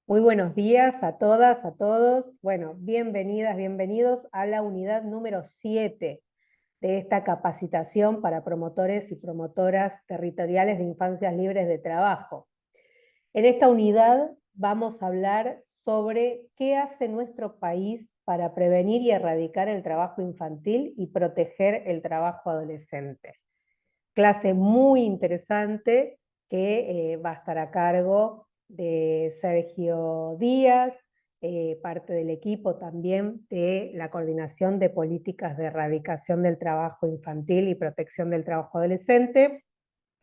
Muy buenos días a todas, a todos. Bueno, bienvenidas, bienvenidos a la unidad número 7 de esta capacitación para promotores y promotoras territoriales de infancias libres de trabajo. En esta unidad vamos a hablar sobre qué hace nuestro país para prevenir y erradicar el trabajo infantil y proteger el trabajo adolescente. Clase muy interesante que va a estar a cargo de Sergio Díaz, parte del equipo también de la Coordinación de Políticas de Erradicación del Trabajo Infantil y Protección del Trabajo Adolescente,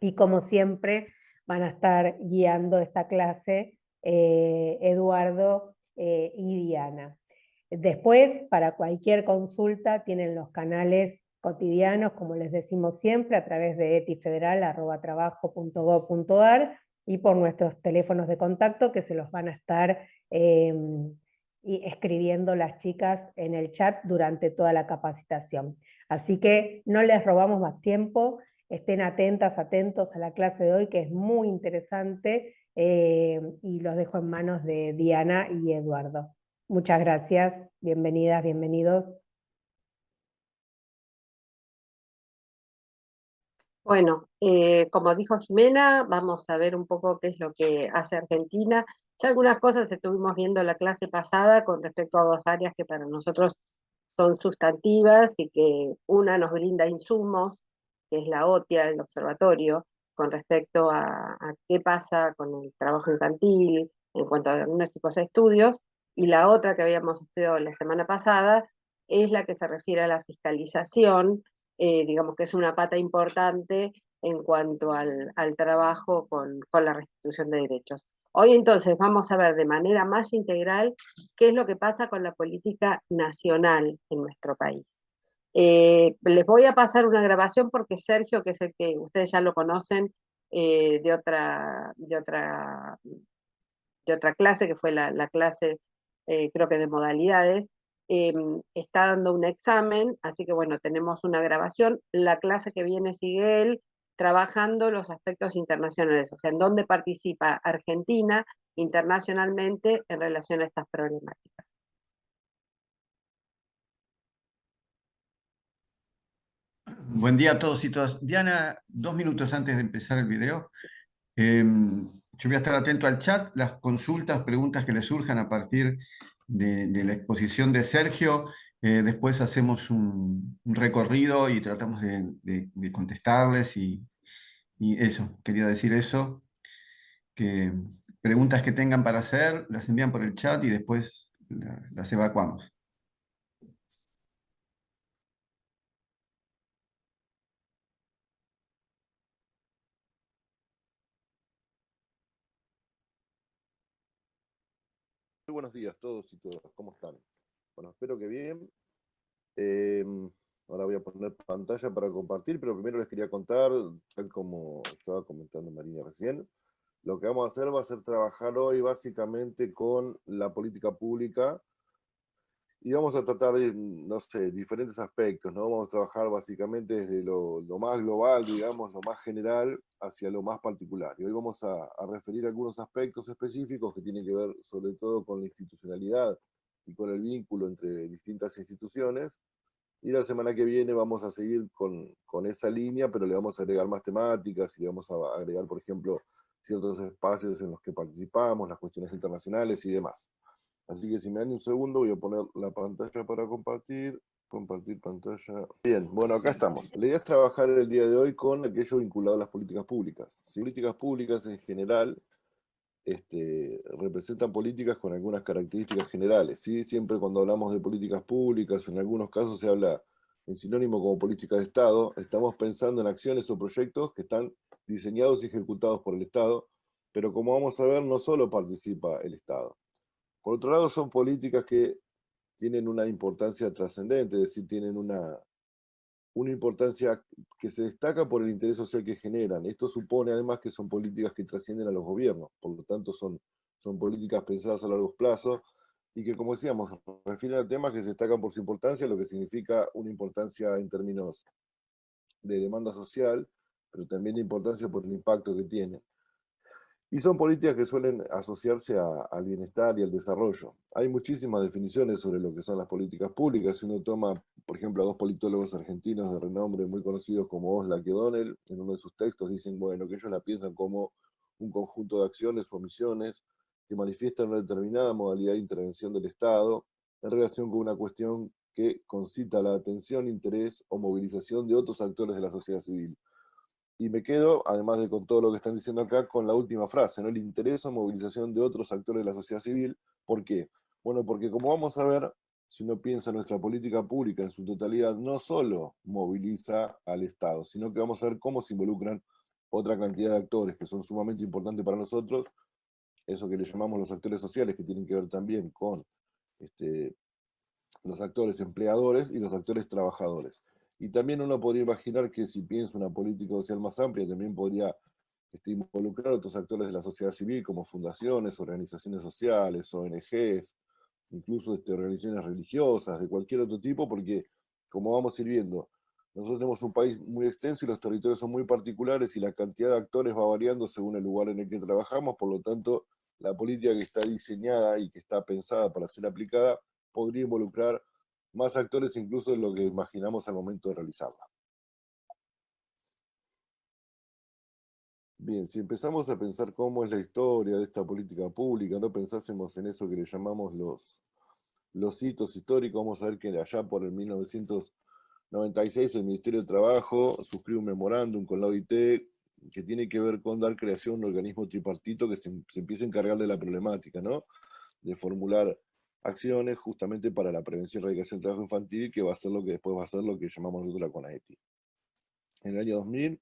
y como siempre van a estar guiando esta clase Eduardo y Diana. Después, para cualquier consulta, tienen los canales cotidianos, como les decimos siempre, a través de etifederal@trabajo.gov.ar y por nuestros teléfonos de contacto que se los van a estar escribiendo las chicas en el chat durante toda la capacitación. Así que no les robamos más tiempo, estén atentas, atentos a la clase de hoy, que es muy interesante, y los dejo en manos de Diana y Eduardo. Muchas gracias, bienvenidas, bienvenidos. Bueno, como dijo Jimena, vamos a ver un poco qué es lo que hace Argentina. Ya algunas cosas estuvimos viendo en la clase pasada con respecto a dos áreas que para nosotros son sustantivas y que una nos brinda insumos, que es la OTIA, el observatorio, con respecto a qué pasa con el trabajo infantil en cuanto a diagnósticos e estudios, y la otra que habíamos estudiado la semana pasada es la que se refiere a la fiscalización, digamos que es una pata importante en cuanto al trabajo con la restitución de derechos. Hoy entonces vamos a ver de manera más integral qué es lo que pasa con la política nacional en nuestro país. Les voy a pasar una grabación porque Sergio, que es el que ustedes ya lo conocen de otra clase, que fue la clase creo que de modalidades, eh, está dando un examen, así que bueno, tenemos una grabación. La clase que viene sigue él trabajando los aspectos internacionales, o sea, en dónde participa Argentina internacionalmente en relación a estas problemáticas. Buen día a todos y todas. Diana, 2 minutos antes de empezar el video, yo voy a estar atento al chat, las consultas, preguntas que les surjan a partir de la exposición de Sergio. Después hacemos un recorrido y tratamos de contestarles y eso, quería decir eso, que preguntas que tengan para hacer las envían por el chat y después las evacuamos. Muy buenos días a todos y todas, ¿cómo están? Bueno, espero que bien. Eh, Ahora voy a poner pantalla para compartir, pero primero les quería contar, tal como estaba comentando Marina recién, lo que vamos a hacer va a ser trabajar hoy básicamente con la política pública y vamos a tratar de, no sé, diferentes aspectos, ¿no? Vamos a trabajar básicamente desde lo más global, digamos, lo más general, hacia lo más particular. Y hoy vamos a referir algunos aspectos específicos que tienen que ver sobre todo con la institucionalidad y con el vínculo entre distintas instituciones. Y la semana que viene vamos a seguir con esa línea, pero le vamos a agregar más temáticas y le vamos a agregar, por ejemplo, ciertos espacios en los que participamos, las cuestiones internacionales y demás. Así que si me dan un segundo voy a poner la pantalla para compartir. Compartir pantalla. Bien, bueno, acá estamos. La idea es trabajar el día de hoy con aquello vinculado a las políticas públicas. Si políticas públicas en general representan políticas con algunas características generales, ¿sí? Siempre cuando hablamos de políticas públicas, o en algunos casos se habla en sinónimo como política de Estado, estamos pensando en acciones o proyectos que están diseñados y ejecutados por el Estado, pero como vamos a ver, no solo participa el Estado. Por otro lado, son políticas que tienen una importancia trascendente, es decir, tienen una importancia que se destaca por el interés social que generan. Esto supone además que son políticas que trascienden a los gobiernos, por lo tanto son políticas pensadas a largo plazo y que, como decíamos, refieren a temas que se destacan por su importancia, lo que significa una importancia en términos de demanda social, pero también de importancia por el impacto que tiene. Y son políticas que suelen asociarse al bienestar y al desarrollo. Hay muchísimas definiciones sobre lo que son las políticas públicas. Si uno toma, por ejemplo, a dos politólogos argentinos de renombre muy conocidos como Oslak y O'Donnell, en uno de sus textos dicen, bueno, que ellos la piensan como un conjunto de acciones o omisiones que manifiestan una determinada modalidad de intervención del Estado en relación con una cuestión que concita la atención, interés o movilización de otros actores de la sociedad civil. Y me quedo, además de con todo lo que están diciendo acá, con la última frase, ¿no? El interés o movilización de otros actores de la sociedad civil. ¿Por qué? Bueno, porque como vamos a ver, si uno piensa en nuestra política pública en su totalidad, no solo moviliza al Estado, sino que vamos a ver cómo se involucran otra cantidad de actores que son sumamente importantes para nosotros, eso que le llamamos los actores sociales, que tienen que ver también con los actores empleadores y los actores trabajadores. Y también uno podría imaginar que si piensa una política social más amplia, también podría involucrar a otros actores de la sociedad civil, como fundaciones, organizaciones sociales, ONGs, incluso organizaciones religiosas, de cualquier otro tipo, porque como vamos a ir viendo, nosotros tenemos un país muy extenso y los territorios son muy particulares y la cantidad de actores va variando según el lugar en el que trabajamos, por lo tanto, la política que está diseñada y que está pensada para ser aplicada podría involucrar más actores incluso de lo que imaginamos al momento de realizarla. Bien, si empezamos a pensar cómo es la historia de esta política pública, no pensásemos en eso que le llamamos los hitos históricos, vamos a ver que allá por el 1996 el Ministerio de Trabajo suscribe un memorándum con la OIT que tiene que ver con dar creación a un organismo tripartito que se empiece a encargar de la problemática, ¿no? De formular acciones justamente para la prevención y erradicación del trabajo infantil, que va a ser lo que después va a ser lo que llamamos nosotros la CONAETI. En el año 2000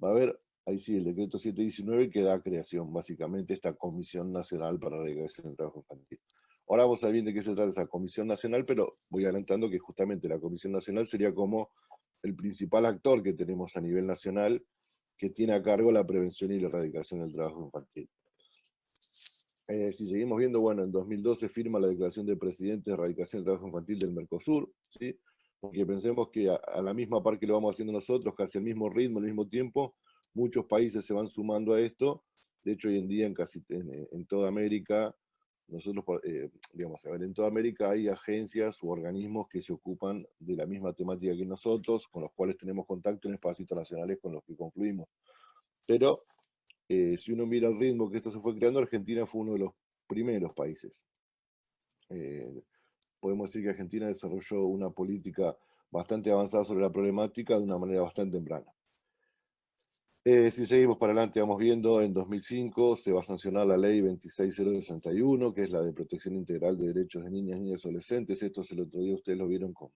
va a haber, ahí sí, el decreto 719 que da creación, básicamente, esta Comisión Nacional para la Erradicación del Trabajo Infantil. Ahora vamos a ver bien de qué se trata esa Comisión Nacional, pero voy adelantando que justamente la Comisión Nacional sería como el principal actor que tenemos a nivel nacional que tiene a cargo la prevención y la erradicación del trabajo infantil. Si seguimos viendo, bueno, en 2012 firma la Declaración del Presidente de Erradicación del Trabajo Infantil del Mercosur, ¿sí? Porque pensemos que a la misma par que lo vamos haciendo nosotros, casi al mismo ritmo, al mismo tiempo, muchos países se van sumando a esto. De hecho, hoy en día en toda América, nosotros, digamos, a ver, en toda América hay agencias u organismos que se ocupan de la misma temática que nosotros, con los cuales tenemos contacto en espacios internacionales con los que concluimos. Pero si uno mira el ritmo que esto se fue creando, Argentina fue uno de los primeros países. Podemos decir que Argentina desarrolló una política bastante avanzada sobre la problemática de una manera bastante temprana. Si seguimos para adelante, vamos viendo, en 2005 se va a sancionar la ley 26061, que es la de protección integral de derechos de niñas, niños y adolescentes. Esto el otro día ustedes lo vieron con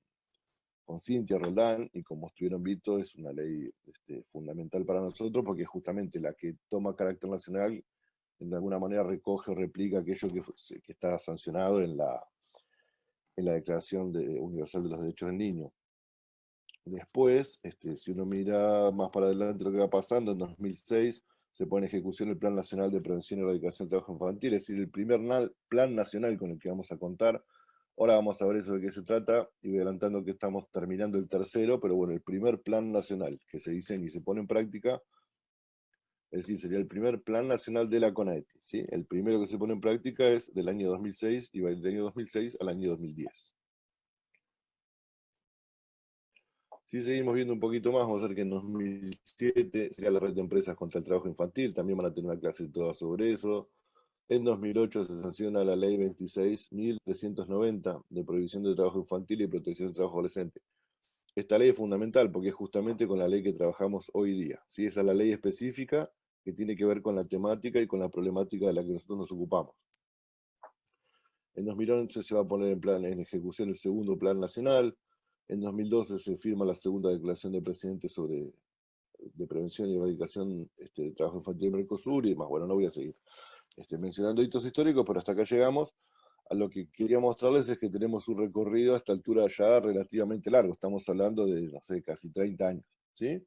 Cintia Roldán, y como estuvieron visto, es una ley fundamental para nosotros, porque es justamente la que toma carácter nacional, de alguna manera recoge o replica aquello que está sancionado en la Declaración Universal de los Derechos del Niño. Después, si uno mira más para adelante lo que va pasando, en 2006 se pone en ejecución el Plan Nacional de Prevención y Erradicación del Trabajo Infantil, es decir, el primer plan nacional con el que vamos a contar. Ahora vamos a ver eso de qué se trata, y voy adelantando que estamos terminando el tercero, pero bueno, el primer plan nacional que se diseña y se pone en práctica, es decir, sería el primer plan nacional de la CONAETI, ¿sí? El primero que se pone en práctica es del año 2006 y va del año 2006 al año 2010. Si seguimos viendo un poquito más, vamos a ver que en 2007 sería la red de empresas contra el trabajo infantil, también van a tener una clase toda sobre eso. En 2008 se sanciona la ley 26.390 de prohibición de trabajo infantil y protección del trabajo adolescente. Esta ley es fundamental porque es justamente con la ley que trabajamos hoy día, ¿sí? Esa es la ley específica que tiene que ver con la temática y con la problemática de la que nosotros nos ocupamos. En 2011 se va a poner en ejecución el segundo plan nacional. En 2012 se firma la segunda declaración del presidente de prevención y erradicación del trabajo infantil en Mercosur y demás. Bueno, no voy a seguir mencionando hitos históricos, pero hasta acá llegamos. A lo que quería mostrarles es que tenemos un recorrido a esta altura ya relativamente largo. Estamos hablando de, no sé, casi 30 años, ¿sí?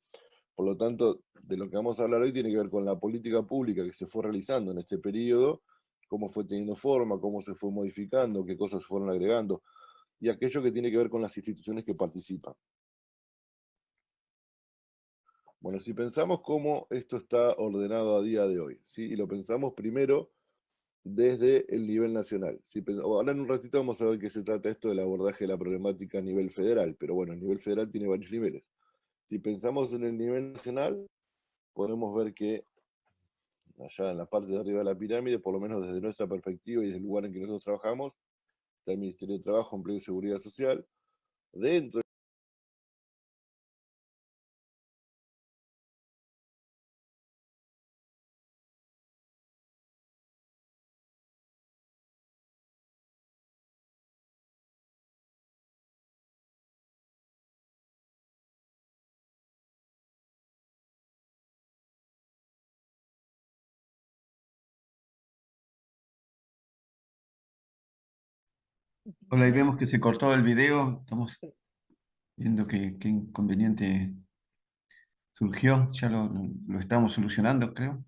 Por lo tanto, de lo que vamos a hablar hoy tiene que ver con la política pública que se fue realizando en este periodo, cómo fue teniendo forma, cómo se fue modificando, qué cosas se fueron agregando, y aquello que tiene que ver con las instituciones que participan. Bueno, si pensamos cómo esto está ordenado a día de hoy, ¿sí? Y lo pensamos primero desde el nivel nacional. Ahora en un ratito vamos a ver qué se trata esto del abordaje de la problemática a nivel federal, pero bueno, el nivel federal tiene varios niveles. Si pensamos en el nivel nacional, podemos ver que allá en la parte de arriba de la pirámide, por lo menos desde nuestra perspectiva y desde el lugar en que nosotros trabajamos, está el Ministerio de Trabajo, Empleo y Seguridad Social. Dentro Hola, ahí vemos que se cortó el video. Estamos viendo qué inconveniente surgió. Ya lo estamos solucionando, creo.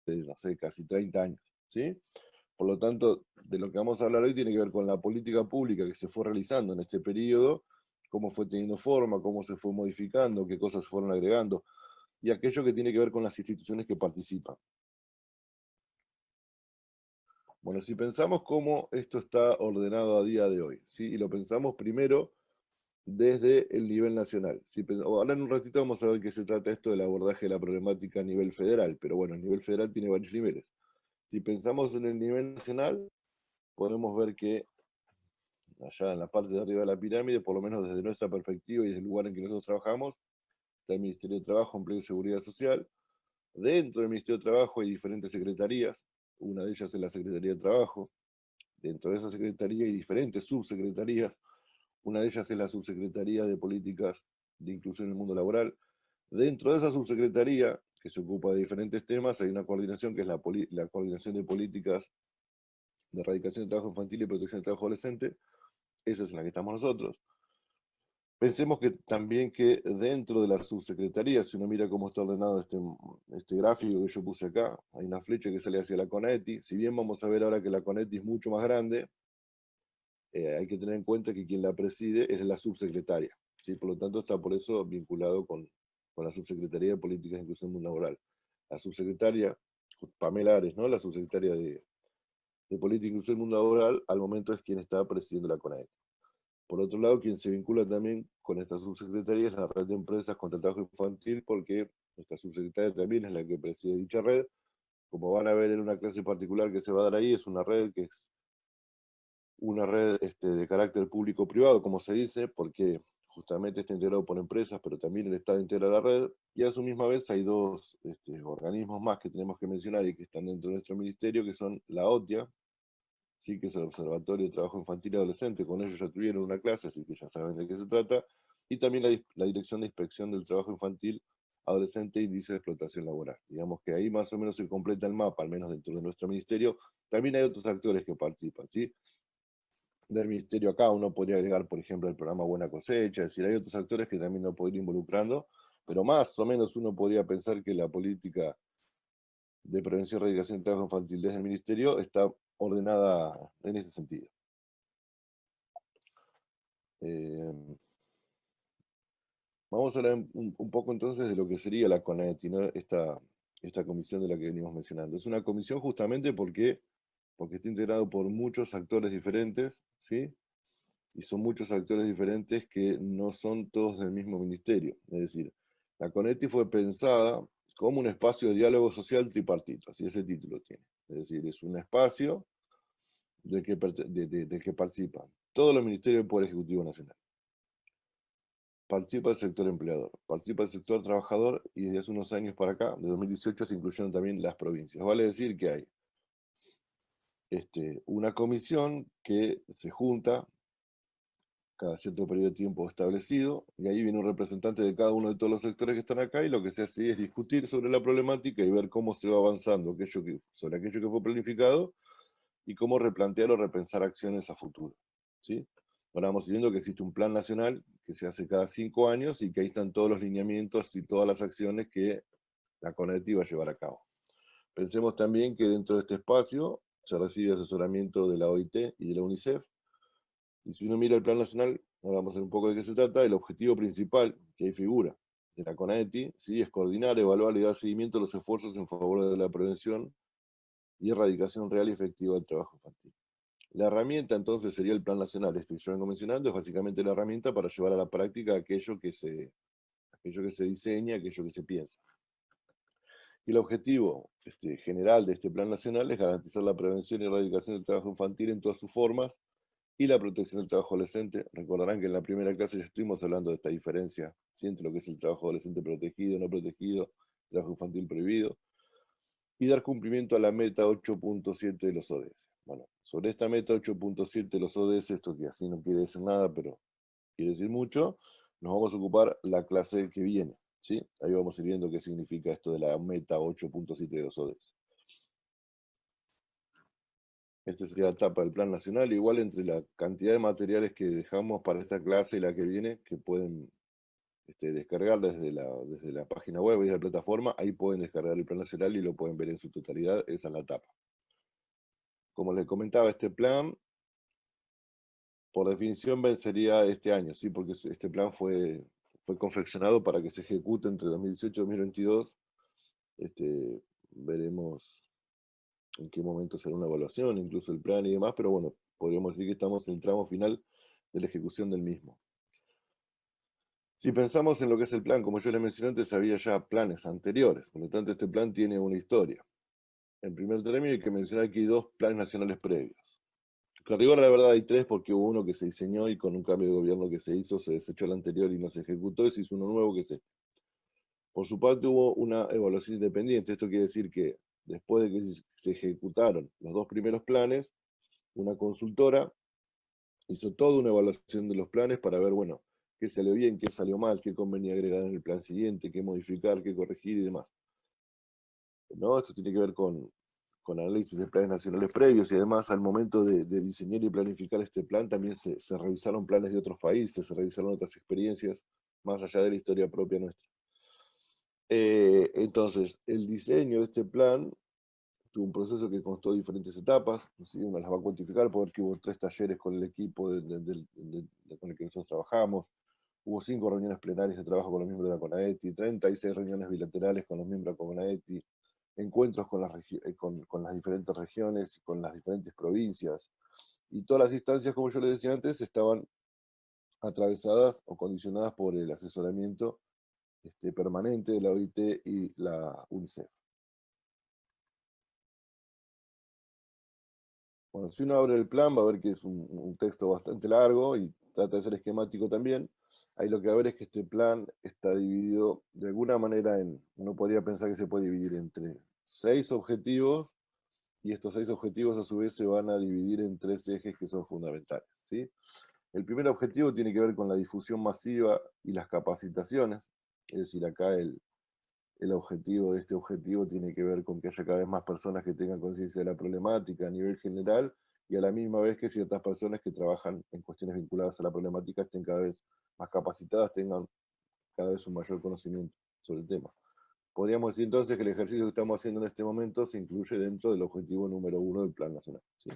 de, no sé, casi 30 años, ¿sí? Por lo tanto, de lo que vamos a hablar hoy tiene que ver con la política pública que se fue realizando en este periodo, cómo fue teniendo forma, cómo se fue modificando, qué cosas se fueron agregando, y aquello que tiene que ver con las instituciones que participan. Bueno, si pensamos cómo esto está ordenado a día de hoy, ¿sí? Y lo pensamos primero desde el nivel nacional. Ahora en un ratito vamos a ver qué se trata esto del abordaje de la problemática a nivel federal, pero bueno, el nivel federal tiene varios niveles. Si pensamos en el nivel nacional, podemos ver que allá en la parte de arriba de la pirámide, por lo menos desde nuestra perspectiva y desde el lugar en que nosotros trabajamos, está el Ministerio de Trabajo, Empleo y Seguridad Social. Dentro del Ministerio de Trabajo hay diferentes secretarías, una de ellas es la Secretaría de Trabajo. Dentro de esa secretaría hay diferentes subsecretarías, una de ellas es la Subsecretaría de Políticas de Inclusión en el Mundo Laboral. Dentro de esa subsecretaría, que se ocupa de diferentes temas, hay una coordinación que es la Coordinación de Políticas de Erradicación del Trabajo Infantil y Protección del Trabajo Adolescente. Esa es en la que estamos nosotros. Pensemos que también que dentro de la subsecretaría, si uno mira cómo está ordenado este gráfico que yo puse acá, hay una flecha que sale hacia la CONAETI. Si bien vamos a ver ahora que la CONAETI es mucho más grande, hay que tener en cuenta que quien la preside es la subsecretaria, ¿sí? Por lo tanto, está por eso vinculado con la Subsecretaría de Políticas de Inclusión Laboral. La subsecretaria, Pamela Ares, ¿no? La subsecretaria de Política e Inclusión del Mundo Laboral, al momento es quien está presidiendo la CONAET. Por otro lado, quien se vincula también con esta subsecretaría es la red de empresas contra el trabajo infantil, porque esta subsecretaria también es la que preside dicha red. Como van a ver en una clase particular que se va a dar ahí, es una red que es una red de carácter público-privado, como se dice, porque justamente está integrado por empresas, pero también el Estado integra la red, y a su misma vez hay dos organismos más que tenemos que mencionar y que están dentro de nuestro ministerio, que son la OTIA, ¿sí? Que es el Observatorio de Trabajo Infantil y Adolescente. Con ellos ya tuvieron una clase, así que ya saben de qué se trata, y también la Dirección de Inspección del Trabajo Infantil, Adolescente e Índice de Explotación Laboral. Digamos que ahí más o menos se completa el mapa, al menos dentro de nuestro ministerio. También hay otros actores que participan, ¿sí? Del ministerio acá uno podría agregar, por ejemplo, el programa Buena Cosecha, es decir, hay otros actores que también nos podría ir involucrando, pero más o menos uno podría pensar que la política de prevención y erradicación del trabajo infantil desde el ministerio está ordenada en ese sentido. Eh, Vamos a hablar un poco entonces de lo que sería la CONAETI, ¿no? Esta comisión de la que venimos mencionando. Es una comisión justamente porque está integrado por muchos actores diferentes, ¿sí? Y son muchos actores diferentes que no son todos del mismo ministerio. Es decir, la CONETI fue pensada como un espacio de diálogo social tripartito, así ese título tiene. Es decir, es un espacio del que participan todos los ministerios del Poder Ejecutivo Nacional. Participa el sector empleador, participa el sector trabajador y desde hace unos años para acá, de 2018, se incluyeron también las provincias. Vale decir que hay una comisión que se junta cada cierto periodo de tiempo establecido, y ahí viene un representante de cada uno de todos los sectores que están acá, y lo que se hace es discutir sobre la problemática y ver cómo se va avanzando sobre aquello que fue planificado, y cómo replantear o repensar acciones a futuro, ¿sí? Ahora vamos viendo que existe un plan nacional que se hace cada 5 años, y que ahí están todos los lineamientos y todas las acciones que la CONADETI va a llevar a cabo. Pensemos también que dentro de este espacio se recibe asesoramiento de la OIT y de la UNICEF. Y si uno mira el plan nacional, ahora vamos a ver un poco de qué se trata. El objetivo principal que ahí figura de la CONADETI, ¿sí?, es coordinar, evaluar y dar seguimiento a los esfuerzos en favor de la prevención y erradicación real y efectiva del trabajo infantil. La herramienta entonces sería el plan nacional. Este que yo vengo mencionando es básicamente la herramienta para llevar a la práctica aquello que se diseña, aquello que se piensa. Y el objetivo general de este plan nacional es garantizar la prevención y erradicación del trabajo infantil en todas sus formas, y la protección del trabajo adolescente. Recordarán que en la primera clase ya estuvimos hablando de esta diferencia, ¿sí?, entre lo que es el trabajo adolescente protegido, no protegido, trabajo infantil prohibido, y dar cumplimiento a la meta 8.7 de los ODS. Bueno, sobre esta meta 8.7 de los ODS, esto que así no quiere decir nada, pero quiere decir mucho, nos vamos a ocupar la clase que viene, ¿sí? Ahí vamos a ir viendo qué significa esto de la meta 8.7 de los ODS. Esta sería la etapa del Plan Nacional, igual entre la cantidad de materiales que dejamos para esta clase y la que viene, que pueden descargar desde la página web y de la plataforma. Ahí pueden descargar el Plan Nacional y lo pueden ver en su totalidad. Esa es la etapa. Como les comentaba, este plan, por definición, vencería este año, ¿sí?, porque este plan fue confeccionado para que se ejecute entre 2018 y 2022. Veremos en qué momento será una evaluación, incluso el plan y demás, pero bueno, podríamos decir que estamos en el tramo final de la ejecución del mismo. Si pensamos en lo que es el plan, como yo les mencioné antes, había ya planes anteriores, por lo tanto este plan tiene una historia. En primer término hay que mencionar que hay 2 planes nacionales previos. Que a rigor, la verdad, hay 3, porque hubo uno que se diseñó y con un cambio de gobierno que se hizo, se desechó el anterior y no se ejecutó, y se hizo uno nuevo que es este. Por su parte hubo una evaluación independiente. Esto quiere decir que después de que se ejecutaron los 2 primeros planes, una consultora hizo toda una evaluación de los planes para ver, bueno, qué salió bien, qué salió mal, qué convenía agregar en el plan siguiente, qué modificar, qué corregir y demás, ¿no? Esto tiene que ver con análisis de planes nacionales previos, y además al momento de diseñar y planificar este plan también se revisaron planes de otros países, se revisaron otras experiencias, más allá de la historia propia nuestra. Entonces, el diseño de este plan tuvo un proceso que constó de diferentes etapas, ¿sí? Una las va a cuantificar porque hubo 3 talleres con el equipo con el que nosotros trabajamos, hubo 5 reuniones plenarias de trabajo con los miembros de la CONADETI, 36 reuniones bilaterales con los miembros de la CONADETI, encuentros con las diferentes regiones y con las diferentes provincias, y todas las instancias, como yo les decía antes, estaban atravesadas o condicionadas por el asesoramiento permanente de la OIT y la UNICEF. Bueno, si uno abre el plan va a ver que es un texto bastante largo y trata de ser esquemático también. Ahí lo que va a ver es que este plan está dividido de alguna manera uno podría pensar que se puede dividir entre 6 objetivos, y estos 6 objetivos a su vez se van a dividir en 3 ejes que son fundamentales, ¿sí? El primer objetivo tiene que ver con la difusión masiva y las capacitaciones, es decir, acá el objetivo de este objetivo tiene que ver con que haya cada vez más personas que tengan conciencia de la problemática a nivel general, y a la misma vez que ciertas personas que trabajan en cuestiones vinculadas a la problemática estén cada vez más capacitadas, tengan cada vez un mayor conocimiento sobre el tema. Podríamos decir entonces que el ejercicio que estamos haciendo en este momento se incluye dentro del objetivo número 1 del Plan Nacional, ¿sí?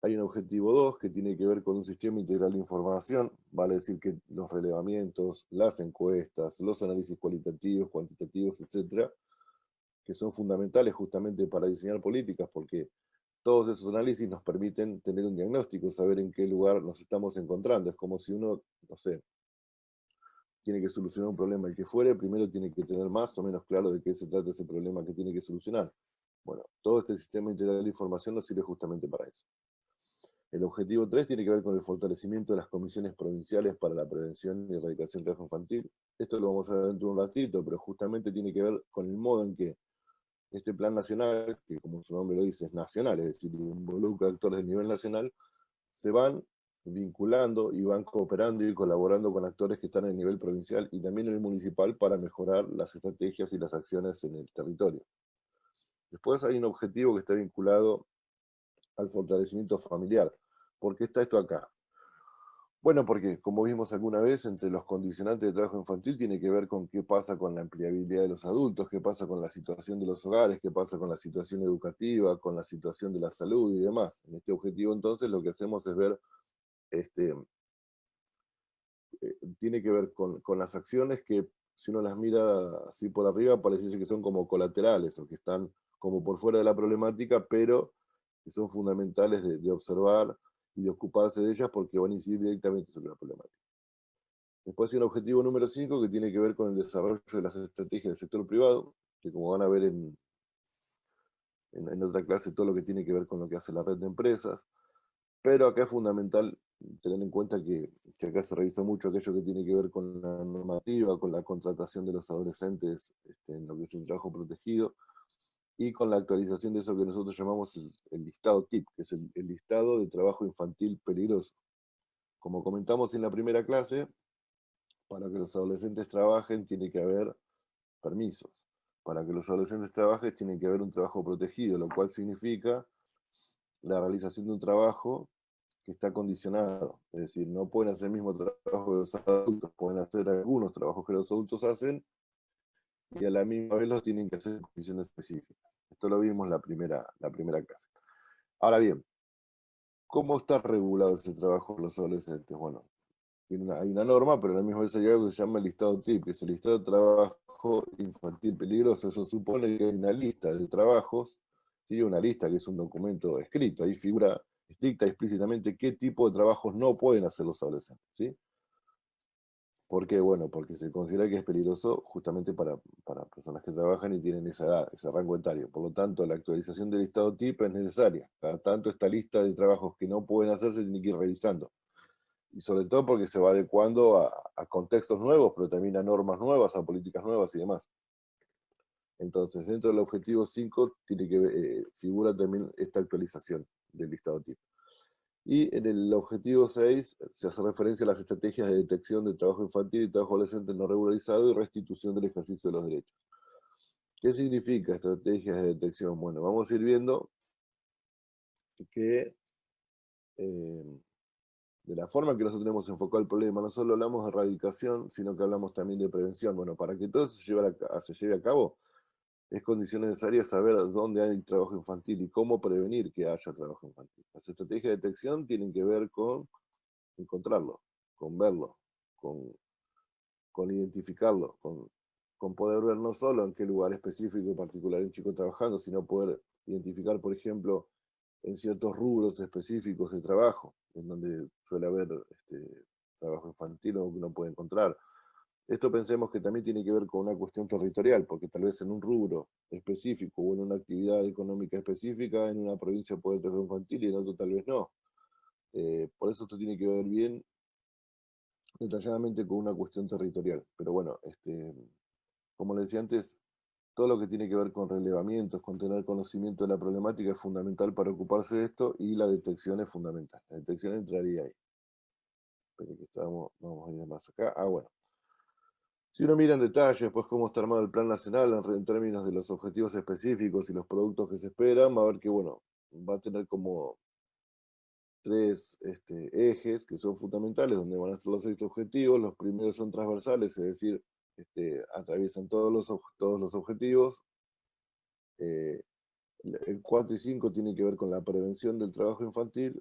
Hay un objetivo 2 que tiene que ver con un sistema integral de información, vale decir que los relevamientos, las encuestas, los análisis cualitativos, cuantitativos, etcétera, que son fundamentales justamente para diseñar políticas, porque todos esos análisis nos permiten tener un diagnóstico, saber en qué lugar nos estamos encontrando. Es como si uno, no sé, tiene que solucionar un problema, el que fuere, primero tiene que tener más o menos claro de qué se trata ese problema que tiene que solucionar. Bueno, todo este sistema integral de información nos sirve justamente para eso. El objetivo 3 tiene que ver con el fortalecimiento de las comisiones provinciales para la prevención y erradicación del trabajo infantil. Esto lo vamos a ver dentro de un ratito, pero justamente tiene que ver con el modo en que este plan nacional, que como su nombre lo dice, es nacional, es decir, involucra actores de nivel nacional, se van vinculando y van cooperando y colaborando con actores que están en el nivel provincial y también en el municipal para mejorar las estrategias y las acciones en el territorio. Después hay un objetivo que está vinculado al fortalecimiento familiar. ¿Por qué está esto acá? Bueno, porque como vimos alguna vez, entre los condicionantes de trabajo infantil tiene que ver con qué pasa con la empleabilidad de los adultos, qué pasa con la situación de los hogares, qué pasa con la situación educativa, con la situación de la salud y demás. En este objetivo entonces lo que hacemos es ver, tiene que ver con las acciones que si uno las mira así por arriba pareciese que son como colaterales o que están como por fuera de la problemática, pero que son fundamentales de observar y de ocuparse de ellas porque van a incidir directamente sobre la problemática. Después hay un objetivo número 5 que tiene que ver con el desarrollo de las estrategias del sector privado, que como van a ver en otra clase, todo lo que tiene que ver con lo que hace la red de empresas. Pero acá es fundamental tener en cuenta que acá se revisa mucho aquello que tiene que ver con la normativa, con la contratación de los adolescentes en lo que es el trabajo protegido, y con la actualización de eso que nosotros llamamos el listado TIP, que es el listado de trabajo infantil peligroso. Como comentamos en la primera clase, para que los adolescentes trabajen tiene que haber permisos. Para que los adolescentes trabajen tiene que haber un trabajo protegido, lo cual significa la realización de un trabajo que está condicionado. Es decir, no pueden hacer el mismo trabajo que los adultos, pueden hacer algunos trabajos que los adultos hacen y a la misma vez los tienen que hacer en condiciones específicas. Esto lo vimos en la primera clase. Ahora bien, ¿cómo está regulado ese trabajo de los adolescentes? Bueno, hay una norma, pero a la misma vez hay algo que se llama el listado TIP, que es el listado de trabajo infantil peligroso. Eso supone que hay una lista de trabajos, ¿sí? Una lista que es un documento escrito, ahí figura estricta y explícitamente qué tipo de trabajos no pueden hacer los adolescentes, ¿sí? ¿Por qué? Bueno, porque se considera que es peligroso justamente para personas que trabajan y tienen esa edad, ese rango etario. Por lo tanto, la actualización del listado TIP es necesaria. Cada tanto esta lista de trabajos que no pueden hacer se tiene que ir revisando. Y sobre todo porque se va adecuando a contextos nuevos, pero también a normas nuevas, a políticas nuevas y demás. Entonces, dentro del objetivo 5 tiene que figura también esta actualización del listado TIP. Y en el objetivo 6 se hace referencia a las estrategias de detección de trabajo infantil y trabajo adolescente no regularizado y restitución del ejercicio de los derechos. ¿Qué significa estrategias de detección? Bueno, vamos a ir viendo que de la forma que nosotros tenemos enfocado el problema, no solo hablamos de erradicación, sino que hablamos también de prevención. Bueno, para que todo eso se lleve a cabo, es condición necesaria saber dónde hay trabajo infantil y cómo prevenir que haya trabajo infantil. Las estrategias de detección tienen que ver con encontrarlo, con verlo, con identificarlo, con poder ver no solo en qué lugar específico y particular hay un chico trabajando, sino poder identificar, por ejemplo, en ciertos rubros específicos de trabajo, en donde suele haber trabajo infantil o que uno puede encontrar. Esto pensemos que también tiene que ver con una cuestión territorial, porque tal vez en un rubro específico o en una actividad económica específica, en una provincia puede haber trabajo infantil y en otro tal vez no. Por eso esto tiene que ver bien detalladamente con una cuestión territorial. Pero bueno, como les decía antes, todo lo que tiene que ver con relevamientos, con tener conocimiento de la problemática es fundamental para ocuparse de esto y la detección es fundamental. La detección entraría ahí. Pero que vamos a ir más acá. Bueno. Si uno mira en detalle después cómo está armado el plan nacional en términos de los objetivos específicos y los productos que se esperan, va a ver que, bueno, va a tener como tres ejes que son fundamentales, donde van a ser los 6 objetivos. Los primeros son transversales, es decir, atraviesan todos los objetivos. El 4 y 5 tienen que ver con la prevención del trabajo infantil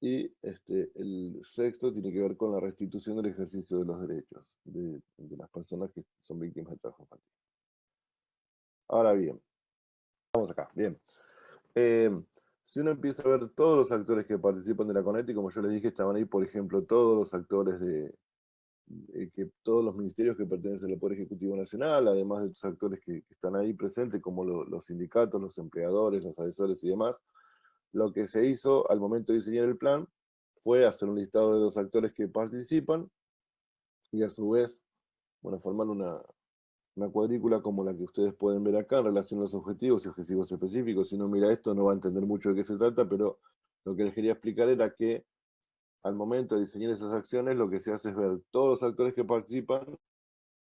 y el sexto tiene que ver con la restitución del ejercicio de los derechos de las personas que son víctimas de trabajo infantil. Ahora bien, vamos acá, bien. Si uno empieza a ver todos los actores que participan de la CONETI, como yo les dije, estaban ahí, por ejemplo, todos los actores de que todos los ministerios que pertenecen al Poder Ejecutivo Nacional, además de otros actores que están ahí presentes, como los sindicatos, los empleadores, los asesores y demás, lo que se hizo al momento de diseñar el plan fue hacer un listado de los actores que participan y a su vez, bueno, formar una cuadrícula como la que ustedes pueden ver acá en relación a los objetivos y objetivos específicos. Si uno mira esto no va a entender mucho de qué se trata, pero lo que les quería explicar era que al momento de diseñar esas acciones lo que se hace es ver todos los actores que participan,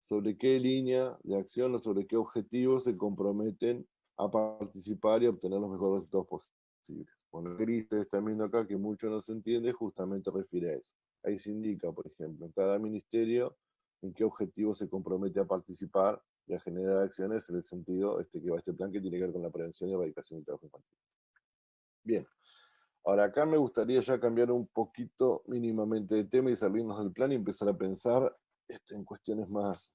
sobre qué línea de acción o sobre qué objetivos se comprometen a participar y a obtener los mejores resultados posibles. Bueno, el gris que están viendo acá, que mucho no se entiende, justamente refiere a eso. Ahí se indica, por ejemplo, en cada ministerio en qué objetivo se compromete a participar y a generar acciones en el sentido que va este plan que tiene que ver con la prevención y erradicación del trabajo infantil. Bien, ahora acá me gustaría ya cambiar un poquito mínimamente de tema y salirnos del plan y empezar a pensar en cuestiones más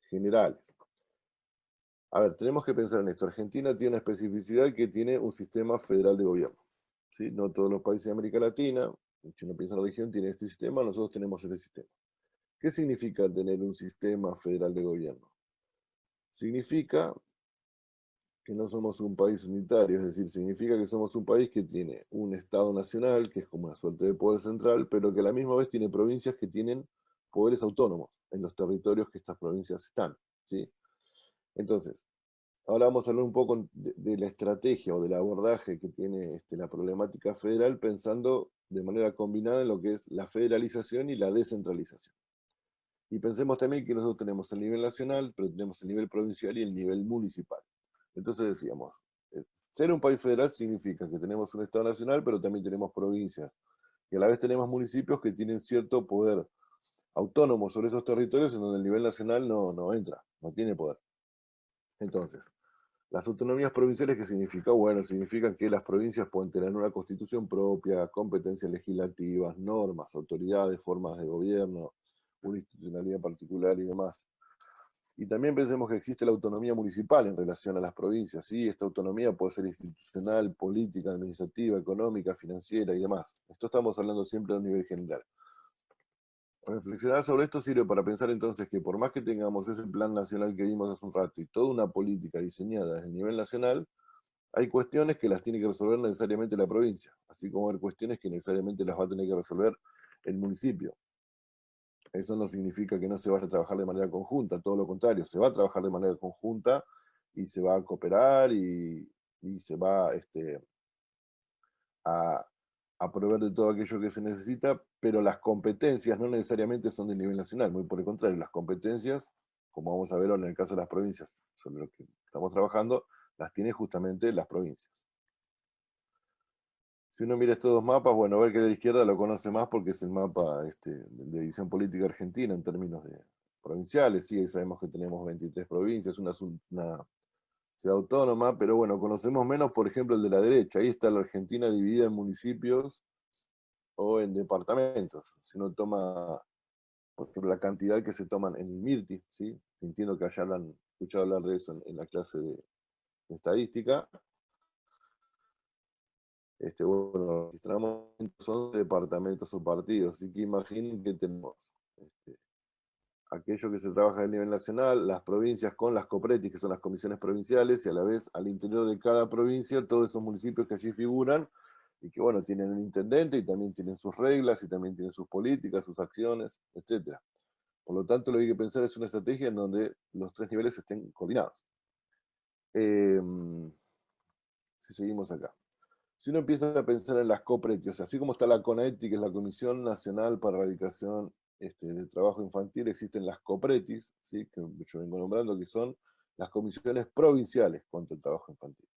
generales. A ver, tenemos que pensar en esto. Argentina tiene una especificidad que tiene un sistema federal de gobierno, ¿sí? No todos los países de América Latina, si uno piensa en la región, tienen este sistema, nosotros tenemos este sistema. ¿Qué significa tener un sistema federal de gobierno? Significa que no somos un país unitario, es decir, significa que somos un país que tiene un Estado nacional, que es como una suerte de poder central, pero que a la misma vez tiene provincias que tienen poderes autónomos en los territorios que estas provincias están, ¿sí? Entonces, ahora vamos a hablar un poco de la estrategia o del abordaje que tiene la problemática federal, pensando de manera combinada en lo que es la federalización y la descentralización. Y pensemos también que nosotros tenemos el nivel nacional, pero tenemos el nivel provincial y el nivel municipal. Entonces decíamos, ser un país federal significa que tenemos un Estado nacional, pero también tenemos provincias. Y a la vez tenemos municipios que tienen cierto poder autónomo sobre esos territorios en donde el nivel nacional no entra, no tiene poder. Entonces, las autonomías provinciales, ¿qué significa? Bueno, significan que las provincias pueden tener una constitución propia, competencias legislativas, normas, autoridades, formas de gobierno, una institucionalidad particular y demás. Y también pensemos que existe la autonomía municipal en relación a las provincias, ¿sí? Esta autonomía puede ser institucional, política, administrativa, económica, financiera y demás. Esto estamos hablando siempre a un nivel general. Reflexionar sobre esto sirve para pensar entonces que por más que tengamos ese plan nacional que vimos hace un rato y toda una política diseñada desde el nivel nacional, hay cuestiones que las tiene que resolver necesariamente la provincia, así como hay cuestiones que necesariamente las va a tener que resolver el municipio. Eso no significa que no se vaya a trabajar de manera conjunta, todo lo contrario, se va a trabajar de manera conjunta y se va a cooperar y se va a proveer de todo aquello que se necesita, pero las competencias no necesariamente son del nivel nacional, muy por el contrario, las competencias, como vamos a ver ahora en el caso de las provincias, sobre lo que estamos trabajando, las tiene justamente las provincias. Si uno mira estos dos mapas, bueno, ver que de la izquierda lo conoce más porque es el mapa de división política argentina en términos de provinciales, sí, ahí sabemos que tenemos 23 provincias, una ciudad autónoma, pero bueno, conocemos menos, por ejemplo, el de la derecha, ahí está la Argentina dividida en municipios o en departamentos. Si uno toma, por ejemplo, la cantidad que se toman en el MIRTI, ¿sí? Entiendo que allá han escuchado hablar de eso en la clase de estadística. Bueno, registramos son departamentos o partidos, así que imaginen que tenemos aquello que se trabaja a nivel nacional, las provincias con las COPRETIS, que son las comisiones provinciales, y a la vez al interior de cada provincia, todos esos municipios que allí figuran, y que bueno, tienen un intendente y también tienen sus reglas y también tienen sus políticas, sus acciones, etc. Por lo tanto, lo que hay que pensar es una estrategia en donde los tres niveles estén coordinados. Si seguimos acá. Si uno empieza a pensar en las COPRETI, o sea, así como está la CONAETI, que es la Comisión Nacional para la Erradicación del Trabajo Infantil, existen las COPRETIs, ¿sí? Que yo vengo nombrando, que son las comisiones provinciales contra el trabajo infantil.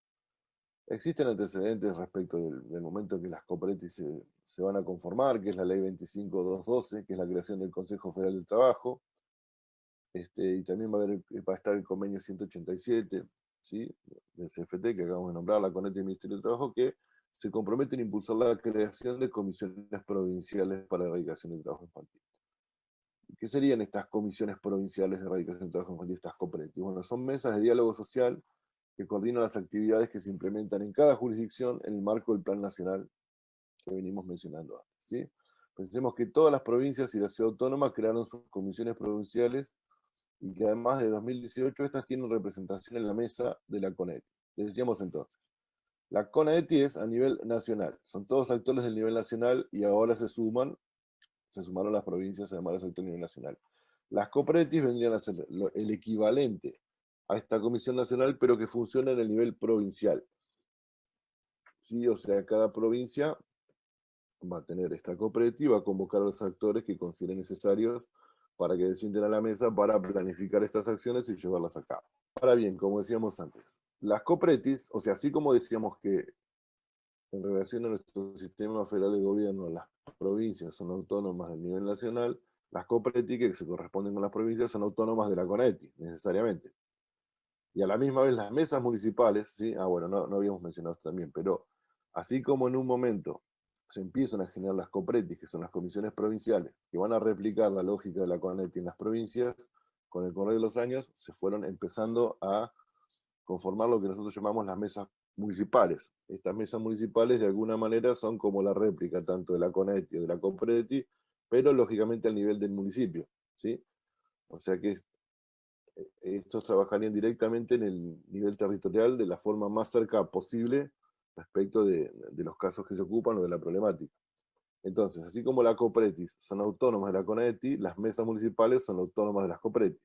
Existen antecedentes respecto del momento en que las COPRETIs se van a conformar, que es la Ley 25.212, que es la creación del Consejo Federal del Trabajo, y también va a estar el convenio 187, ¿sí? Del CFT, que acabamos de nombrar, la CONAETI y el Ministerio del Trabajo, que se comprometen a impulsar la creación de comisiones provinciales para la erradicación del trabajo infantil. ¿Qué serían estas comisiones provinciales de erradicación del trabajo infantil, estas COPRETI? Bueno, son mesas de diálogo social que coordinan las actividades que se implementan en cada jurisdicción en el marco del Plan Nacional que venimos mencionando antes, ¿sí? Pensemos que todas las provincias y la ciudad autónoma crearon sus comisiones provinciales y que además de 2018 estas tienen representación en la mesa de la CONAETI. Les decíamos entonces, la CONAETI es a nivel nacional, son todos actores del nivel nacional y ahora se sumaron las provincias además de los actores a nivel nacional. Las COPRETIs vendrían a ser el equivalente a esta comisión nacional, pero que funciona en el nivel provincial. ¿Sí? O sea, cada provincia va a tener esta COPRETI, va a convocar a los actores que consideren necesarios para que se sienten a la mesa para planificar estas acciones y llevarlas a cabo. Ahora bien, como decíamos antes, las COPRETIs, o sea, así como decíamos que en relación a nuestro sistema federal de gobierno, las provincias son autónomas del nivel nacional, las COPRETI que se corresponden con las provincias son autónomas de la CONAETI, necesariamente. Y a la misma vez las mesas municipales, ¿sí? Bueno, no habíamos mencionado esto también, pero así como en un momento se empiezan a generar las COPRETIs, que son las comisiones provinciales, que van a replicar la lógica de la CONAETI en las provincias, con el correr de los años se fueron empezando a conformar lo que nosotros llamamos las mesas municipales. Estas mesas municipales de alguna manera son como la réplica tanto de la CONAETI o de la COPRETI, pero lógicamente al nivel del municipio, ¿sí? O sea que estos trabajarían directamente en el nivel territorial de la forma más cerca posible respecto de los casos que se ocupan o de la problemática. Entonces, así como la COPRETIs son autónomas de la CONAETI, las mesas municipales son autónomas de las COPRETI.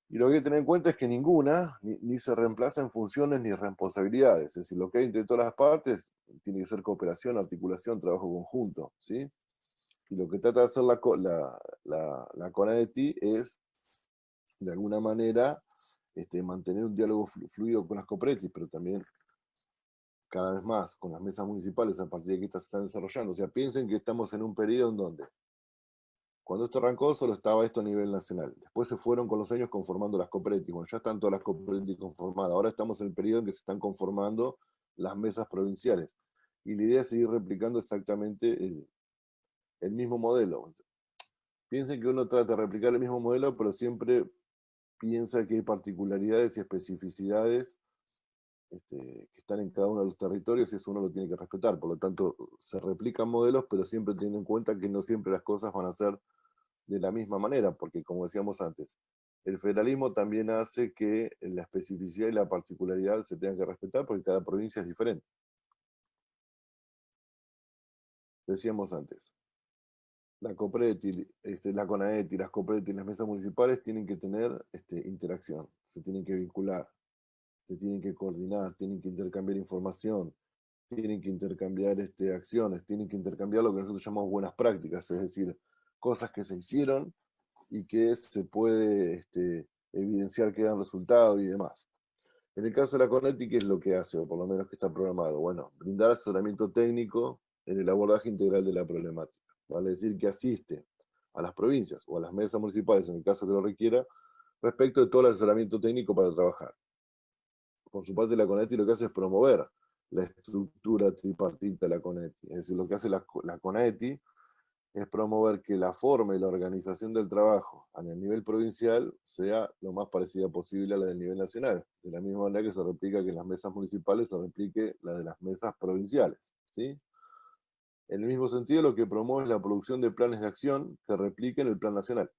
Y lo que hay que tener en cuenta es que ninguna ni se reemplaza en funciones ni responsabilidades. Es decir, lo que hay entre todas las partes tiene que ser cooperación, articulación, trabajo conjunto, ¿sí? Y lo que trata de hacer la CONAETI es, de alguna manera, mantener un diálogo fluido con las COPRETIs, pero también cada vez más con las mesas municipales a partir de que estas se están desarrollando. O sea, piensen que estamos en un periodo en donde, cuando esto arrancó, solo estaba esto a nivel nacional. Después se fueron con los años conformando las COPRETIs. Bueno, ya están todas las COPRETIs conformadas. Ahora estamos en el periodo en que se están conformando las mesas provinciales. Y la idea es seguir replicando exactamente el mismo modelo. Piensen que uno trata de replicar el mismo modelo, pero siempre piensa que hay particularidades y especificidades que están en cada uno de los territorios y eso uno lo tiene que respetar. Por lo tanto, se replican modelos, pero siempre teniendo en cuenta que no siempre las cosas van a ser de la misma manera, porque como decíamos antes, el federalismo también hace que la especificidad y la particularidad se tengan que respetar porque cada provincia es diferente. Decíamos antes, la COPRETI, la CONAETI, las COPRETI y las mesas municipales tienen que tener interacción, se tienen que vincular, se tienen que coordinar, tienen que intercambiar información, tienen que intercambiar acciones, tienen que intercambiar lo que nosotros llamamos buenas prácticas, es decir, cosas que se hicieron y que se puede evidenciar que dan resultado y demás. En el caso de la CONAETI, ¿qué es lo que hace, o por lo menos que está programado? Bueno, brindar asesoramiento técnico en el abordaje integral de la problemática. Vale decir que asiste a las provincias o a las mesas municipales, en el caso que lo requiera, respecto de todo el asesoramiento técnico para trabajar. Por su parte, la CONAETI lo que hace es promover la estructura tripartita de la CONAETI. Es decir, lo que hace la CONAETI es promover que la forma y la organización del trabajo a nivel provincial sea lo más parecida posible a la del nivel nacional, de la misma manera que se replica que en las mesas municipales se replique la de las mesas provinciales, ¿sí? En el mismo sentido, lo que promueve es la producción de planes de acción que repliquen el plan nacional.